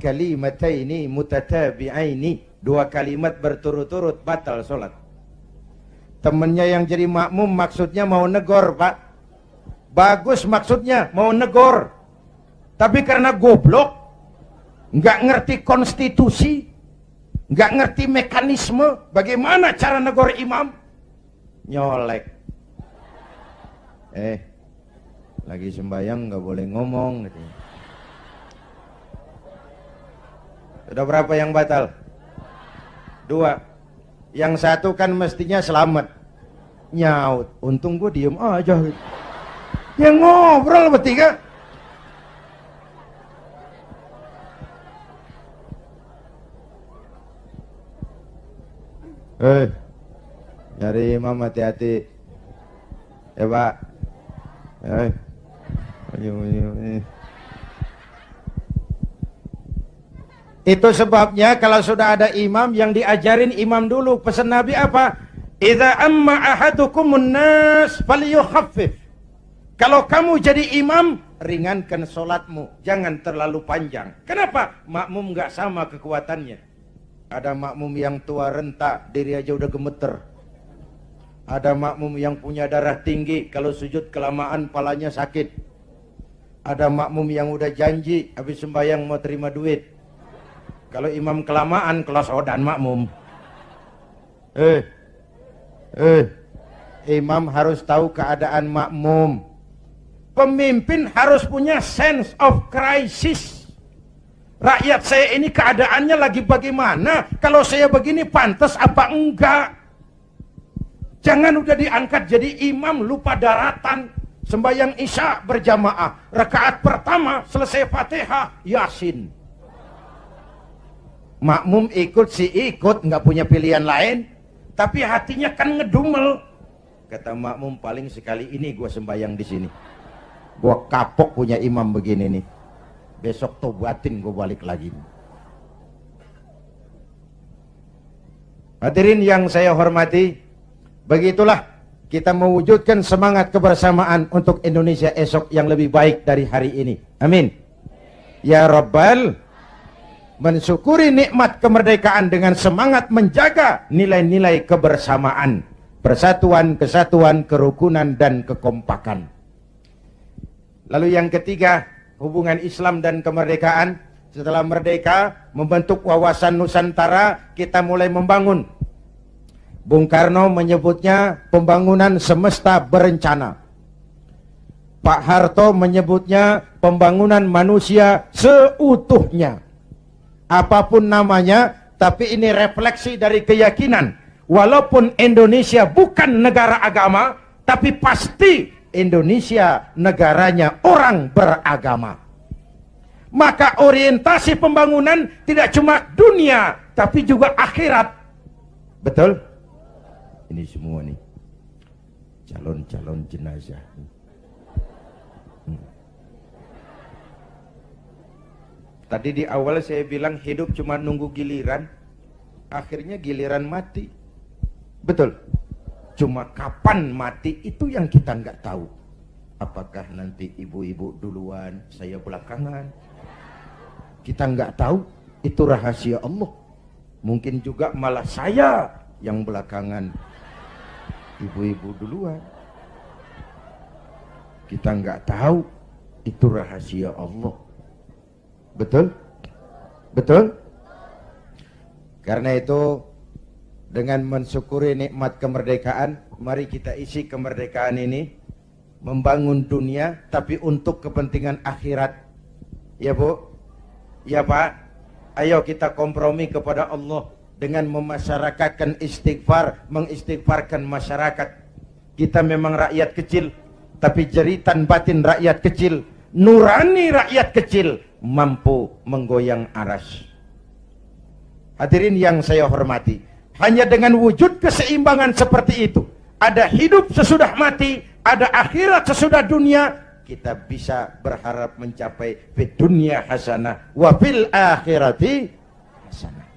Kalimataini mutatabi'aini, 2 kalimat berturut-turut batal sholat. Temennya yang jadi makmum maksudnya mau negor, Pak. Bagus maksudnya mau negor. Tapi karena goblok, nggak ngerti konstitusi, nggak ngerti mekanisme bagaimana cara negor imam, nyolek. Lagi sembahyang nggak boleh ngomong gitu. Sudah berapa yang batal? 2. Yang 1 kan mestinya selamat. Nyaut, untung gue diem aja gitu. Yang ngobrol bertiga. Nyari imam hati-hati. Ya Pak. Itu sebabnya kalau sudah ada imam yang diajarin imam dulu. Pesan Nabi apa? Idza amma ahadukumun nas falyukhaffif. Kalau kamu jadi imam, ringankan solatmu, jangan terlalu panjang. Kenapa? Makmum nggak sama kekuatannya. Ada makmum yang tua renta, diri aja udah gemeter. Ada makmum yang punya darah tinggi, kalau sujud kelamaan palanya sakit. Ada makmum yang udah janji, habis sembahyang mau terima duit. Kalau imam kelamaan, kelosodan makmum. Imam harus tahu keadaan makmum. Pemimpin harus punya sense of crisis. Rakyat saya ini keadaannya lagi bagaimana? Kalau saya begini pantas apa enggak? Jangan udah diangkat jadi imam lupa daratan. Sembahyang Isya berjamaah. Rakaat pertama selesai Fatihah, Yasin. Makmum ikut si ikut, nggak punya pilihan lain. Tapi hatinya kan ngedumel. Kata makmum, paling sekali ini gua sembahyang di sini. Gua kapok punya imam begini nih. Besok tobatin gua balik lagi. Hadirin yang saya hormati, begitulah kita mewujudkan semangat kebersamaan untuk Indonesia esok yang lebih baik dari hari ini. Amin. Ya Rabbal, mensyukuri nikmat kemerdekaan dengan semangat menjaga nilai-nilai kebersamaan, persatuan, kesatuan, kerukunan, dan kekompakan. Lalu yang ketiga, hubungan Islam dan kemerdekaan. Setelah merdeka, membentuk wawasan Nusantara, kita mulai membangun. Bung Karno menyebutnya pembangunan semesta berencana. Pak Harto menyebutnya pembangunan manusia seutuhnya. Apapun namanya, tapi ini refleksi dari keyakinan. Walaupun Indonesia bukan negara agama, tapi pasti Indonesia negaranya orang beragama. Maka orientasi pembangunan tidak cuma dunia, tapi juga akhirat. Betul? Ini semua nih calon-calon jenazah. Tadi di awal saya bilang hidup cuma nunggu giliran, akhirnya giliran mati. Betul? Cuma kapan mati itu yang kita nggak tahu. Apakah nanti ibu-ibu duluan, saya belakangan? Kita nggak tahu, itu rahasia Allah. Mungkin juga malah saya yang belakangan, ibu-ibu duluan. Kita nggak tahu, itu rahasia Allah. Betul? Betul? Karena itu, dengan mensyukuri nikmat kemerdekaan, mari kita isi kemerdekaan ini membangun dunia, tapi untuk kepentingan akhirat. Ya Bu? Ya Pak? Ayo kita kompromi kepada Allah dengan memasyarakatkan istighfar, mengistighfarkan masyarakat. Kita memang rakyat kecil, tapi jeritan batin rakyat kecil, nurani rakyat kecil, mampu menggoyang aras. Hadirin yang saya hormati, hanya dengan wujud keseimbangan seperti itu, ada hidup sesudah mati, ada akhirat sesudah dunia, kita bisa berharap mencapai fid dunya hasanah wa fil akhirati hasanah.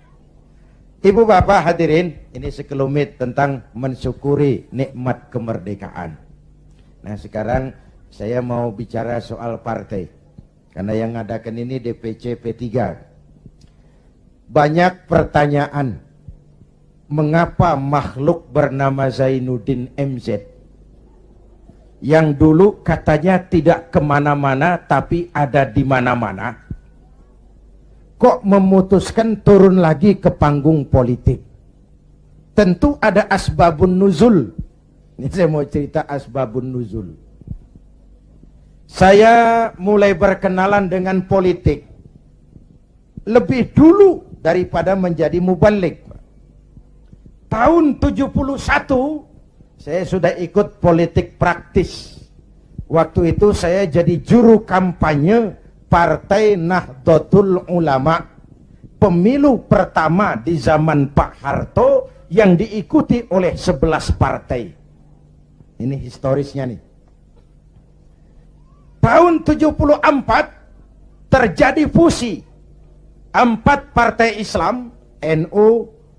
Ibu bapak hadirin, ini sekelumit tentang mensyukuri nikmat kemerdekaan. Nah sekarang saya mau bicara soal partai, karena yang ngadakan ini DPC P3. Banyak pertanyaan, mengapa makhluk bernama Zainuddin MZ yang dulu katanya tidak kemana-mana tapi ada di mana-mana, kok memutuskan turun lagi ke panggung politik? Tentu ada asbabun nuzul. Ini saya mau cerita asbabun nuzul. Saya mulai berkenalan dengan politik lebih dulu daripada menjadi mubalik. Tahun 71 saya sudah ikut politik praktis. Waktu itu saya jadi juru kampanye Partai Nahdlatul Ulama. Pemilu pertama di zaman Pak Harto yang diikuti oleh 11 partai. Ini historisnya nih. Tahun 74 terjadi fusi 4 partai Islam, NU,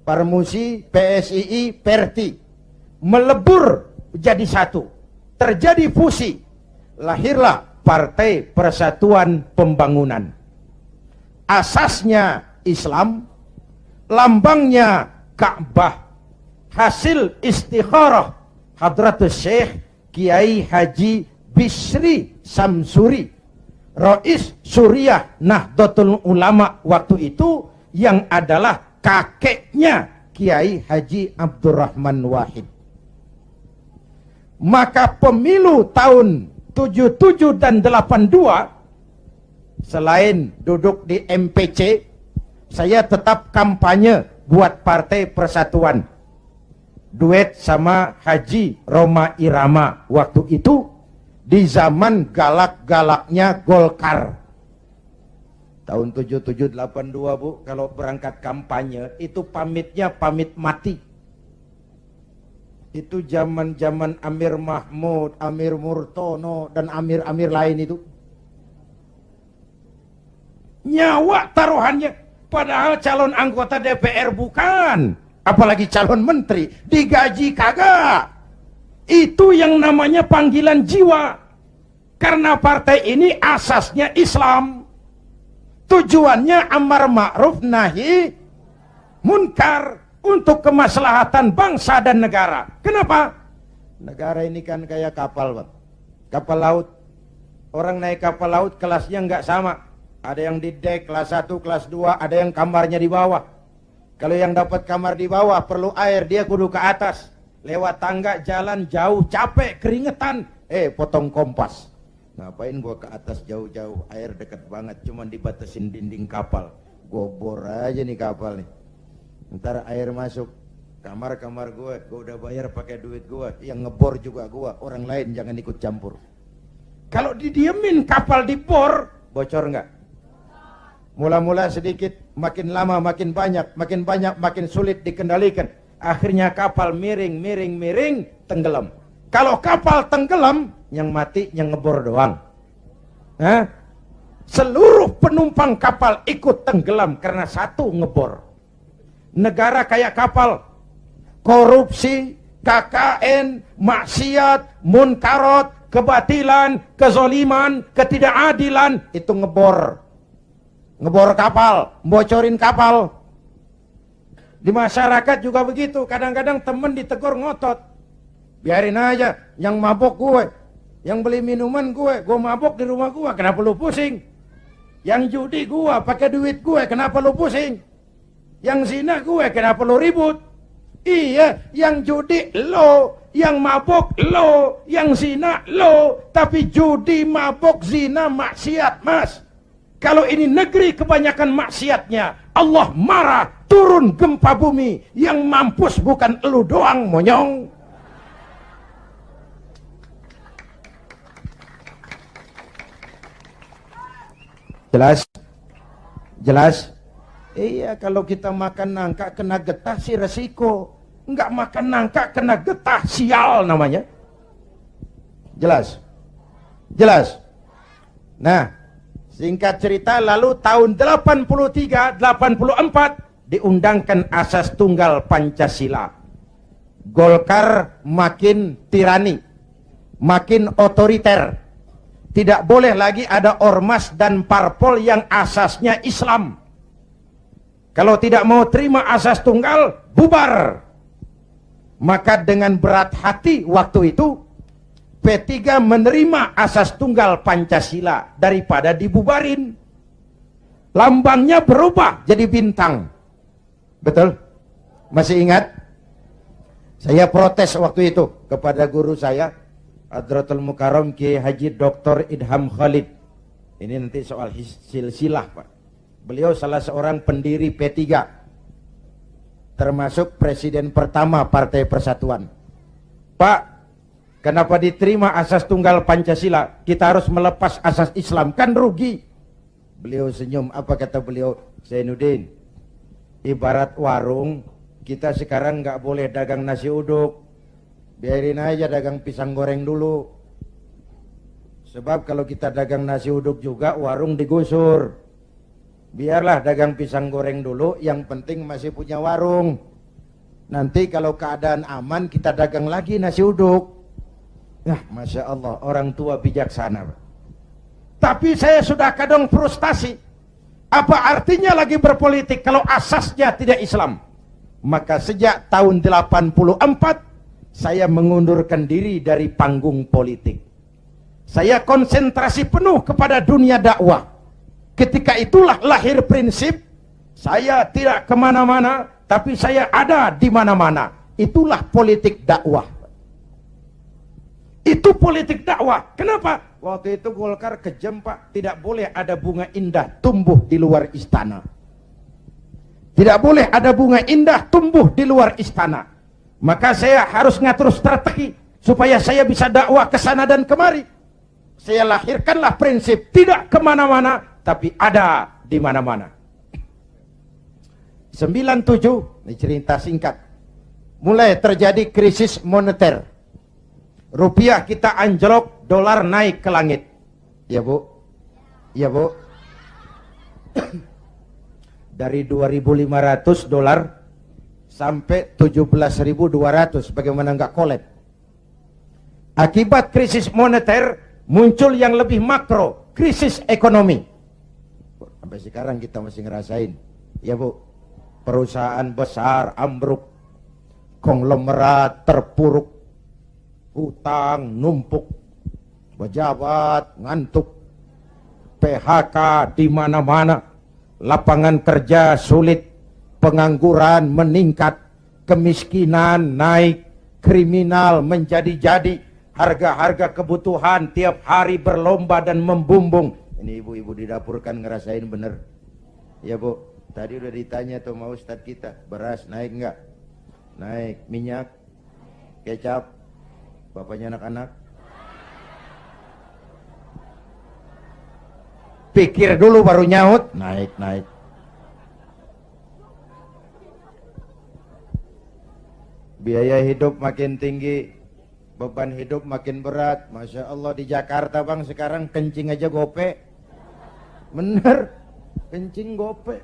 Parmusi, PSII, Perti, melebur jadi satu. Terjadi fusi, lahirlah Partai Persatuan Pembangunan. Asasnya Islam, lambangnya Ka'bah, hasil istikharah Hadratus Syekh Kiai Haji Bisri Samsuri, Rais Suriah Nahdlatul Ulama waktu itu, yang adalah kakeknya Kiai Haji Abdurrahman Wahid. Maka pemilu tahun 77 dan 82, selain duduk di MPC, saya tetap kampanye buat Partai Persatuan. Duet sama Haji Roma Irama waktu itu, di zaman galak-galaknya Golkar. Tahun 77-82 Bu, kalau berangkat kampanye itu pamitnya pamit mati. Itu zaman-zaman Amir Mahmud, Amir Murtono, dan Amir-Amir lain itu. Nyawa taruhannya, padahal calon anggota DPR bukan, apalagi calon menteri, digaji kagak. Itu yang namanya panggilan jiwa. Karena partai ini asasnya Islam. Tujuannya amar ma'ruf nahi munkar untuk kemaslahatan bangsa dan negara. Kenapa? Negara ini kan kayak kapal, Bang. Kapal laut. Orang naik kapal laut kelasnya nggak sama. Ada yang di dek kelas 1, kelas 2, ada yang kamarnya di bawah. Kalau yang dapat kamar di bawah perlu air, dia kudu ke atas. Lewat tangga, jalan jauh, capek, keringetan. Potong kompas. Ngapain gua ke atas jauh-jauh, air dekat banget, cuman dibatasin dinding kapal. Gua bor aja nih kapal nih. Ntar air masuk kamar-kamar gua udah bayar pakai duit gua, yang ngebor juga gua, orang lain jangan ikut campur. Kalau didiemin kapal dibor, bocor nggak? Mula-mula sedikit, makin lama makin banyak, makin sulit dikendalikan. Akhirnya kapal miring, tenggelam. Kalau kapal tenggelam, yang mati yang ngebor doang. Seluruh penumpang kapal ikut tenggelam karena satu ngebor. Negara kayak kapal, korupsi, KKN, maksiat, munkarot, kebatilan, kezoliman, ketidakadilan, itu ngebor. Ngebor kapal, bocorin kapal. Di masyarakat juga begitu, kadang-kadang temen ditegur ngotot. Biarin aja, yang mabok gue, yang beli minuman gue mabok di rumah gue, kenapa lu pusing? Yang judi gue, pakai duit gue, kenapa lu pusing? Yang zina gue, kenapa lu ribut? Iya, yang judi lo, yang mabok lo, yang zina lo, tapi judi, mabok, zina, maksiat, Mas. Kalau ini negeri kebanyakan maksiatnya, Allah marah, turun gempa bumi, yang mampus bukan elu doang, monyong. Jelas? Jelas? Iya, kalau kita makan nangka kena getah sih resiko. Enggak makan nangka kena getah, sial namanya. Jelas? Jelas? Nah, singkat cerita, lalu tahun 83-84 diundangkan asas tunggal Pancasila. Golkar makin tirani, makin otoriter. Tidak boleh lagi ada ormas dan parpol yang asasnya Islam. Kalau tidak mau terima asas tunggal, bubar. Maka dengan berat hati waktu itu, P3 menerima asas tunggal Pancasila daripada dibubarin. Lambangnya berubah jadi bintang. Betul? Masih ingat? Saya protes waktu itu kepada guru saya, Hadratul Mukarram Kiai Haji Dr. Idham Khalid. Ini nanti soal silsilah, Pak. Beliau salah seorang pendiri P3, termasuk presiden pertama Partai Persatuan. Pak, kenapa diterima asas tunggal Pancasila? Kita harus melepas asas Islam, kan rugi. Beliau senyum, apa kata beliau? Zainuddin, ibarat warung, Kita sekarang nggak boleh dagang nasi uduk. Biarin aja dagang pisang goreng dulu. Sebab kalau kita dagang nasi uduk juga warung digusur. Biarlah dagang pisang goreng dulu, yang penting masih punya warung. Nanti kalau keadaan aman kita dagang lagi nasi uduk. Nah, Masya Allah, orang tua bijaksana. Tapi saya sudah kadang frustasi. Apa artinya lagi berpolitik kalau asasnya tidak Islam? Maka sejak tahun 84 saya mengundurkan diri dari panggung politik. Saya konsentrasi penuh kepada dunia dakwah. Ketika itulah lahir prinsip, saya tidak kemana-mana, tapi saya ada di mana-mana. Itulah politik dakwah. Itu politik dakwah. Kenapa? Waktu itu Golkar kejam, Pak. Tidak boleh ada bunga indah tumbuh di luar istana. Tidak boleh ada bunga indah tumbuh di luar istana. Maka saya harus ngatur strategi supaya saya bisa dakwah ke sana dan kemari. Saya lahirkanlah prinsip tidak kemana-mana, tapi ada di mana-mana. 97, ini cerita singkat. Mulai terjadi krisis moneter. Rupiah kita anjlok, dolar naik ke langit. Ya Bu? Ya Bu? Dari 2.500 dolar sampai 17.200, bagaimana nggak kolab? Akibat krisis moneter muncul yang lebih makro, krisis ekonomi. Sampai sekarang kita masih ngerasain, ya Bu, perusahaan besar ambruk, konglomerat terpuruk, hutang numpuk, pejabat ngantuk, PHK di mana-mana, lapangan kerja sulit, pengangguran meningkat, kemiskinan naik, kriminal menjadi-jadi, harga-harga kebutuhan tiap hari berlomba dan membumbung. Ini ibu-ibu di dapur kan ngerasain bener. Ya Bu, tadi udah ditanya tuh sama Ustadz kita, beras naik enggak? Naik. Minyak, kecap, bapaknya anak-anak. Pikir dulu baru nyaut, naik. Biaya hidup makin tinggi, beban hidup makin berat. Masya Allah, di Jakarta Bang sekarang kencing aja gope. Bener, kencing gope.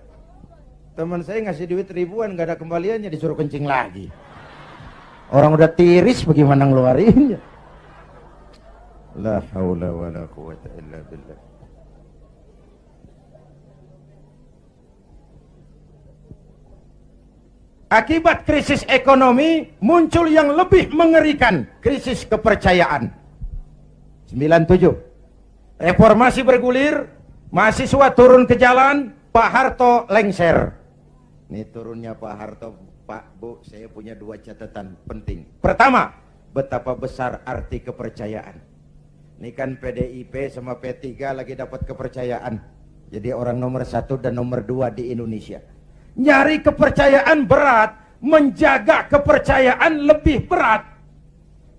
Teman saya ngasih duit ribuan, gak ada kembaliannya, disuruh kencing lagi. Orang udah tiris, bagaimana ngeluarinnya? La haula wa la quwata illa billah. Akibat krisis ekonomi muncul yang lebih mengerikan, krisis kepercayaan. 97. Reformasi bergulir, mahasiswa turun ke jalan, Pak Harto lengser. Ini turunnya Pak Harto, Pak Bu, saya punya dua catatan penting. Pertama, betapa besar arti kepercayaan. Ini kan PDIP sama P3 lagi dapat kepercayaan. Jadi orang nomor 1 dan nomor 2 di Indonesia. Nyari kepercayaan berat, menjaga kepercayaan lebih berat.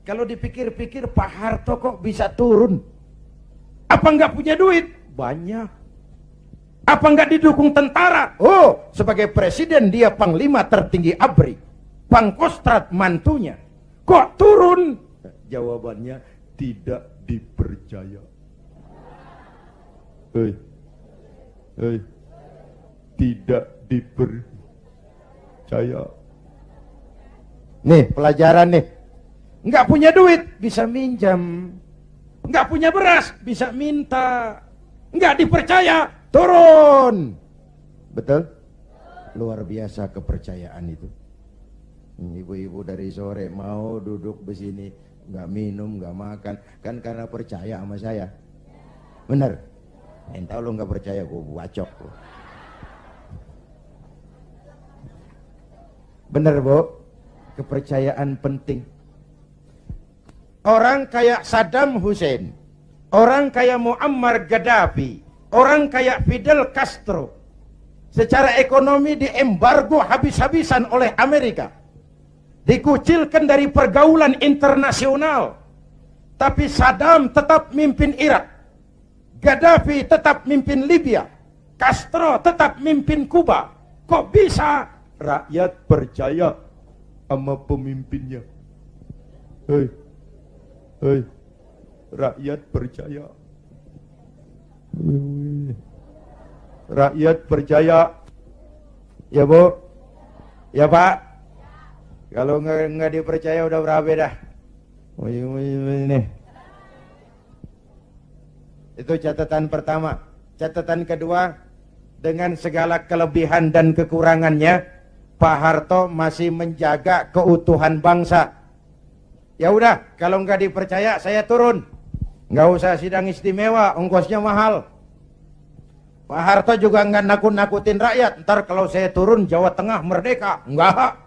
Kalau dipikir-pikir, Pak Harto kok bisa turun? Apa nggak punya duit? Banyak. Apa nggak didukung tentara? Oh, sebagai presiden dia panglima tertinggi ABRI, Pangkostrat mantunya. Kok turun? Jawabannya tidak dipercaya. Tidak dipercaya. Nih pelajaran nih. Nggak punya duit bisa minjam, nggak punya beras bisa minta, nggak dipercaya turun. Betul? Luar biasa kepercayaan itu. Ibu-ibu dari sore mau duduk besini, nggak minum, nggak makan, kan karena percaya sama saya. Bener? Entah lu nggak percaya, gua bacok. Bener Bu, kepercayaan penting. Orang kayak Saddam Hussein, orang kayak Muammar Gaddafi, orang kayak Fidel Castro, secara ekonomi diembargo habis-habisan oleh Amerika, dikucilkan dari pergaulan internasional. Tapi Saddam tetap mimpin Irak, Gaddafi tetap mimpin Libya, Castro tetap mimpin Kuba. Kok bisa? rakyat percaya sama pemimpinnya. Hei, hei, rakyat percaya. Rakyat percaya. Ya Bu? Ya Pak? Kalau nggak dipercaya udah berapa dah? Ini. Itu catatan pertama. Catatan kedua, dengan segala kelebihan dan kekurangannya, Pak Harto masih menjaga keutuhan bangsa. Ya udah, kalau nggak dipercaya saya turun. Nggak usah sidang istimewa, ongkosnya mahal. Pak Harto juga nggak nakut-nakutin rakyat. Ntar kalau saya turun Jawa Tengah merdeka. Enggak.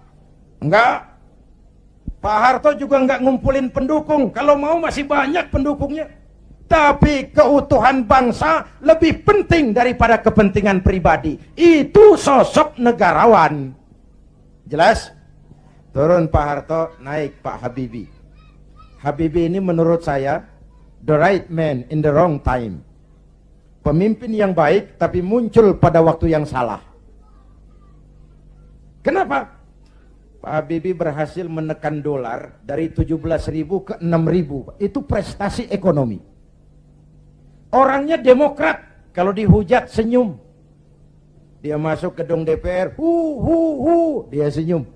Pak Harto juga nggak ngumpulin pendukung. Kalau mau masih banyak pendukungnya. Tapi keutuhan bangsa lebih penting daripada kepentingan pribadi. Itu sosok negarawan. Jelas? Turun Pak Harto, naik Pak Habibie. Habibie ini menurut saya the right man in the wrong time. Pemimpin yang baik tapi muncul pada waktu yang salah. Kenapa? Pak Habibie berhasil menekan dolar dari 17.000 ke 6.000. Itu prestasi ekonomi. Orangnya demokrat, kalau dihujat senyum. Dia masuk gedung DPR, dia senyum.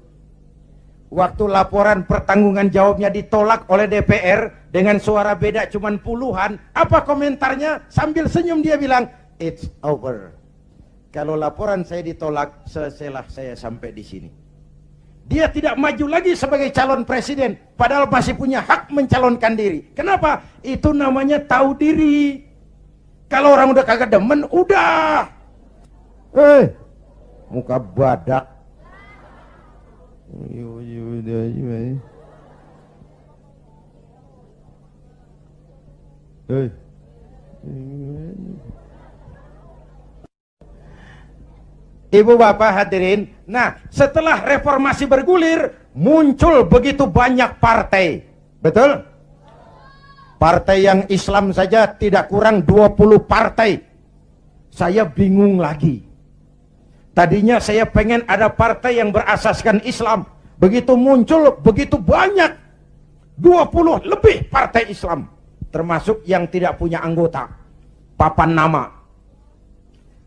Waktu laporan pertanggungan jawabnya ditolak oleh DPR dengan suara beda cuman puluhan, apa komentarnya? Sambil senyum dia bilang, it's over. Kalau laporan saya ditolak, selesailah saya sampai di sini. Dia tidak maju lagi sebagai calon presiden, padahal masih punya hak mencalonkan diri. Kenapa? Itu namanya tahu diri. Kalau orang udah kagak demen, udah. Muka badak. Ibu bapak hadirin, nah setelah reformasi bergulir, muncul begitu banyak partai. Betul? Partai yang Islam saja tidak kurang 20 partai. Saya bingung lagi. Tadinya saya pengen ada partai yang berasaskan Islam. Begitu muncul, begitu banyak. 20 lebih partai Islam. Termasuk yang tidak punya anggota. Papan nama.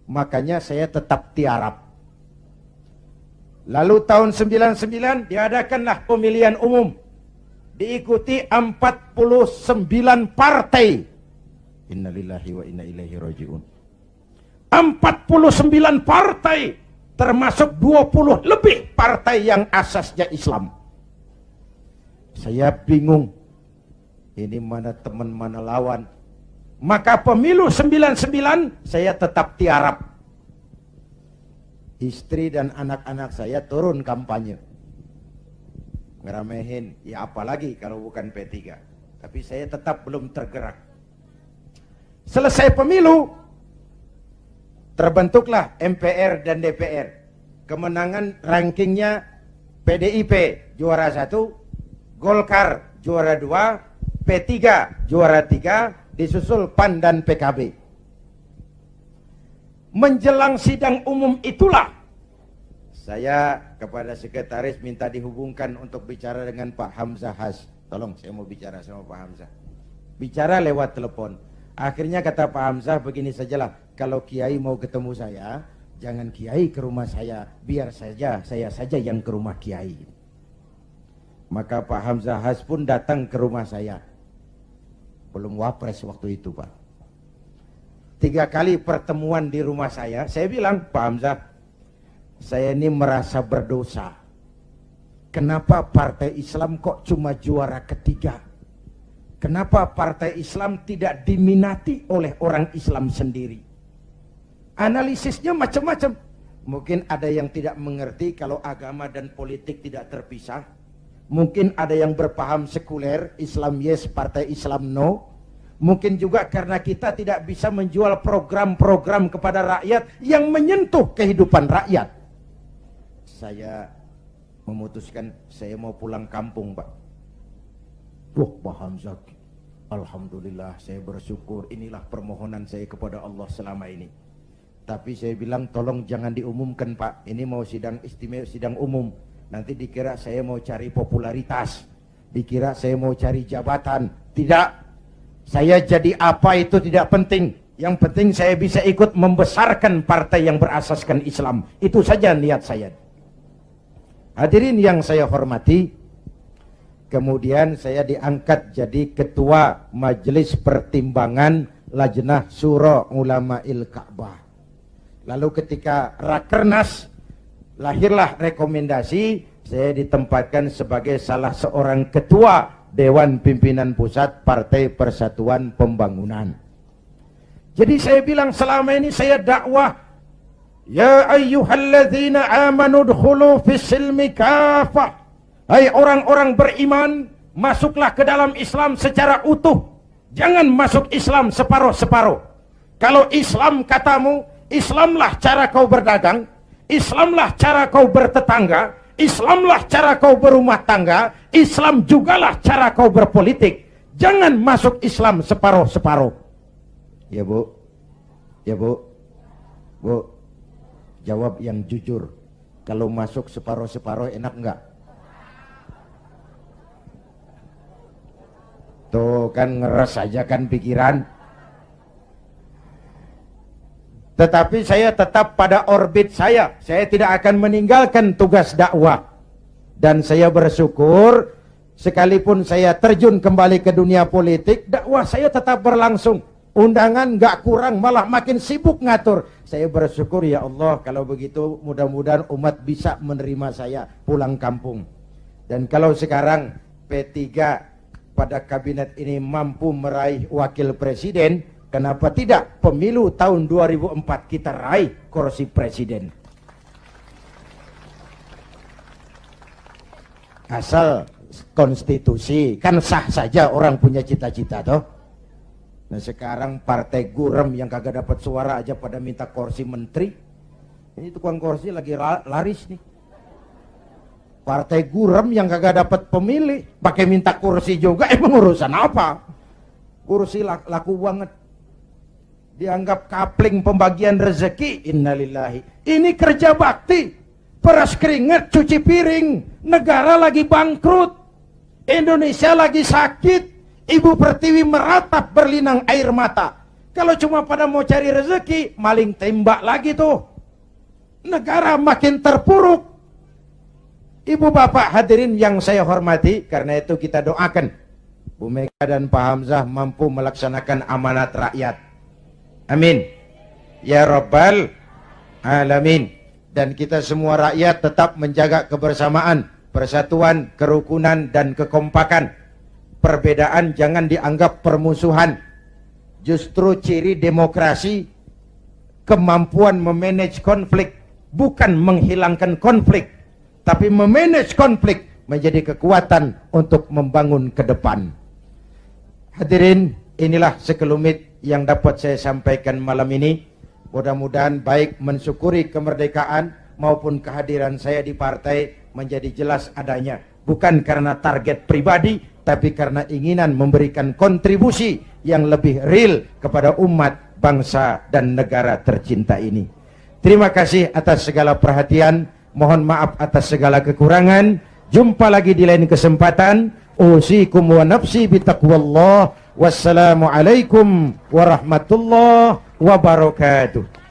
Makanya saya tetap tiarap. Lalu tahun 99 diadakanlah pemilihan umum. Diikuti 49 partai. Innalillahi wa inna ilaihi raji'un. 49 partai, termasuk 20 lebih partai yang asasnya Islam. Saya bingung. Ini mana teman, mana lawan. Maka pemilu 99 saya tetap tiarap. Istri dan anak-anak saya turun kampanye. Ngeramehin, ya apalagi kalau bukan P3. Tapi saya tetap belum tergerak. Selesai pemilu, terbentuklah MPR dan DPR. Kemenangan rankingnya PDIP juara 1, Golkar juara 2, P3 juara 3, disusul PAN dan PKB. Menjelang sidang umum itulah saya kepada sekretaris minta dihubungkan untuk bicara dengan Pak Hamzah Has. Tolong, saya mau bicara sama Pak Hamzah. Bicara lewat telepon. Akhirnya kata Pak Hamzah, begini sajalah, kalau Kiai mau ketemu saya, jangan Kiai ke rumah saya, biar saja saya saja yang ke rumah Kiai. Maka Pak Hamzah Has pun datang ke rumah saya. Belum wapres waktu itu, Pak. 3 kali pertemuan di rumah saya bilang, Pak Hamzah, saya ini merasa berdosa. Kenapa partai Islam kok cuma juara ketiga? Kenapa partai Islam tidak diminati oleh orang Islam sendiri? Analisisnya macam-macam. Mungkin ada yang tidak mengerti kalau agama dan politik tidak terpisah. Mungkin ada yang berpaham sekuler, Islam yes, partai Islam no. Mungkin juga karena kita tidak bisa menjual program-program kepada rakyat yang menyentuh kehidupan rakyat. Saya memutuskan saya mau pulang kampung, Pak. Wah, Pak Hamzah, alhamdulillah saya bersyukur, inilah permohonan saya kepada Allah selama ini. Tapi saya bilang tolong jangan diumumkan Pak, ini mau sidang istimewa, sidang umum. Nanti dikira saya mau cari popularitas, dikira saya mau cari jabatan. Tidak, saya jadi apa itu tidak penting. Yang penting saya bisa ikut membesarkan partai yang berasaskan Islam. Itu saja niat saya. Hadirin yang saya hormati, kemudian saya diangkat jadi ketua Majelis Pertimbangan Lajnah Syura Ulama'il Ka'bah. Lalu ketika Rakernas, lahirlah rekomendasi, saya ditempatkan sebagai salah seorang ketua Dewan Pimpinan Pusat Partai Persatuan Pembangunan. Jadi saya bilang selama ini saya dakwah, ya ayyuhalladzina amanu dkhulu fis silmi kafah. Hai orang-orang beriman, masuklah ke dalam Islam secara utuh. Jangan masuk Islam separuh-separuh. Kalau Islam katamu, Islamlah cara kau berdagang, Islamlah cara kau bertetangga, Islamlah cara kau berumah tangga, Islam jugalah cara kau berpolitik. Jangan masuk Islam separuh-separuh. Ya Bu, ya Bu, Bu, jawab yang jujur. Kalau masuk separuh-separuh enak enggak? Tuh kan ngeres aja kan pikiran. Tetapi saya tetap pada orbit saya. Saya tidak akan meninggalkan tugas dakwah. Dan saya bersyukur, sekalipun saya terjun kembali ke dunia politik, dakwah saya tetap berlangsung. Undangan nggak kurang, malah makin sibuk ngatur. Saya bersyukur, ya Allah, kalau begitu mudah-mudahan umat bisa menerima saya pulang kampung. Dan kalau sekarang P3 pada kabinet ini mampu meraih wakil presiden, kenapa tidak pemilu tahun 2004 kita raih kursi presiden? Asal konstitusi, kan sah saja orang punya cita-cita toh. Nah sekarang partai gurem yang kagak dapat suara aja pada minta kursi menteri. Ini tukang kursi lagi laris nih. Partai gurem yang kagak dapat pemilih pakai minta kursi juga, emang urusan apa? Kursi laku banget. Dianggap kapling pembagian rezeki. Innalillahi. Ini kerja bakti, peras keringat, cuci piring. Negara lagi bangkrut, Indonesia lagi sakit, Ibu Pertiwi meratap berlinang air mata. Kalau cuma pada mau cari rezeki, maling tembak lagi tuh. Negara makin terpuruk. Ibu bapak hadirin yang saya hormati, karena itu kita doakan Bu Mega dan Pak Hamzah mampu melaksanakan amanat rakyat. Amin ya Rabbal Alamin. Dan kita semua rakyat tetap menjaga kebersamaan, persatuan, kerukunan, dan kekompakan. Perbedaan jangan dianggap permusuhan. Justru ciri demokrasi kemampuan memanage konflik, bukan menghilangkan konflik, tapi memanage konflik menjadi kekuatan untuk membangun ke depan. Hadirin, inilah sekelumit yang dapat saya sampaikan malam ini. Mudah-mudahan baik mensyukuri kemerdekaan maupun kehadiran saya di partai menjadi jelas adanya. Bukan karena target pribadi, tapi karena inginan memberikan kontribusi yang lebih real kepada umat, bangsa, dan negara tercinta ini. Terima kasih atas segala perhatian. Mohon maaf atas segala kekurangan. Jumpa lagi di lain kesempatan. Usikum wa nafsi bitaqwallah. Wassalamualaikum warahmatullahi wabarakatuh.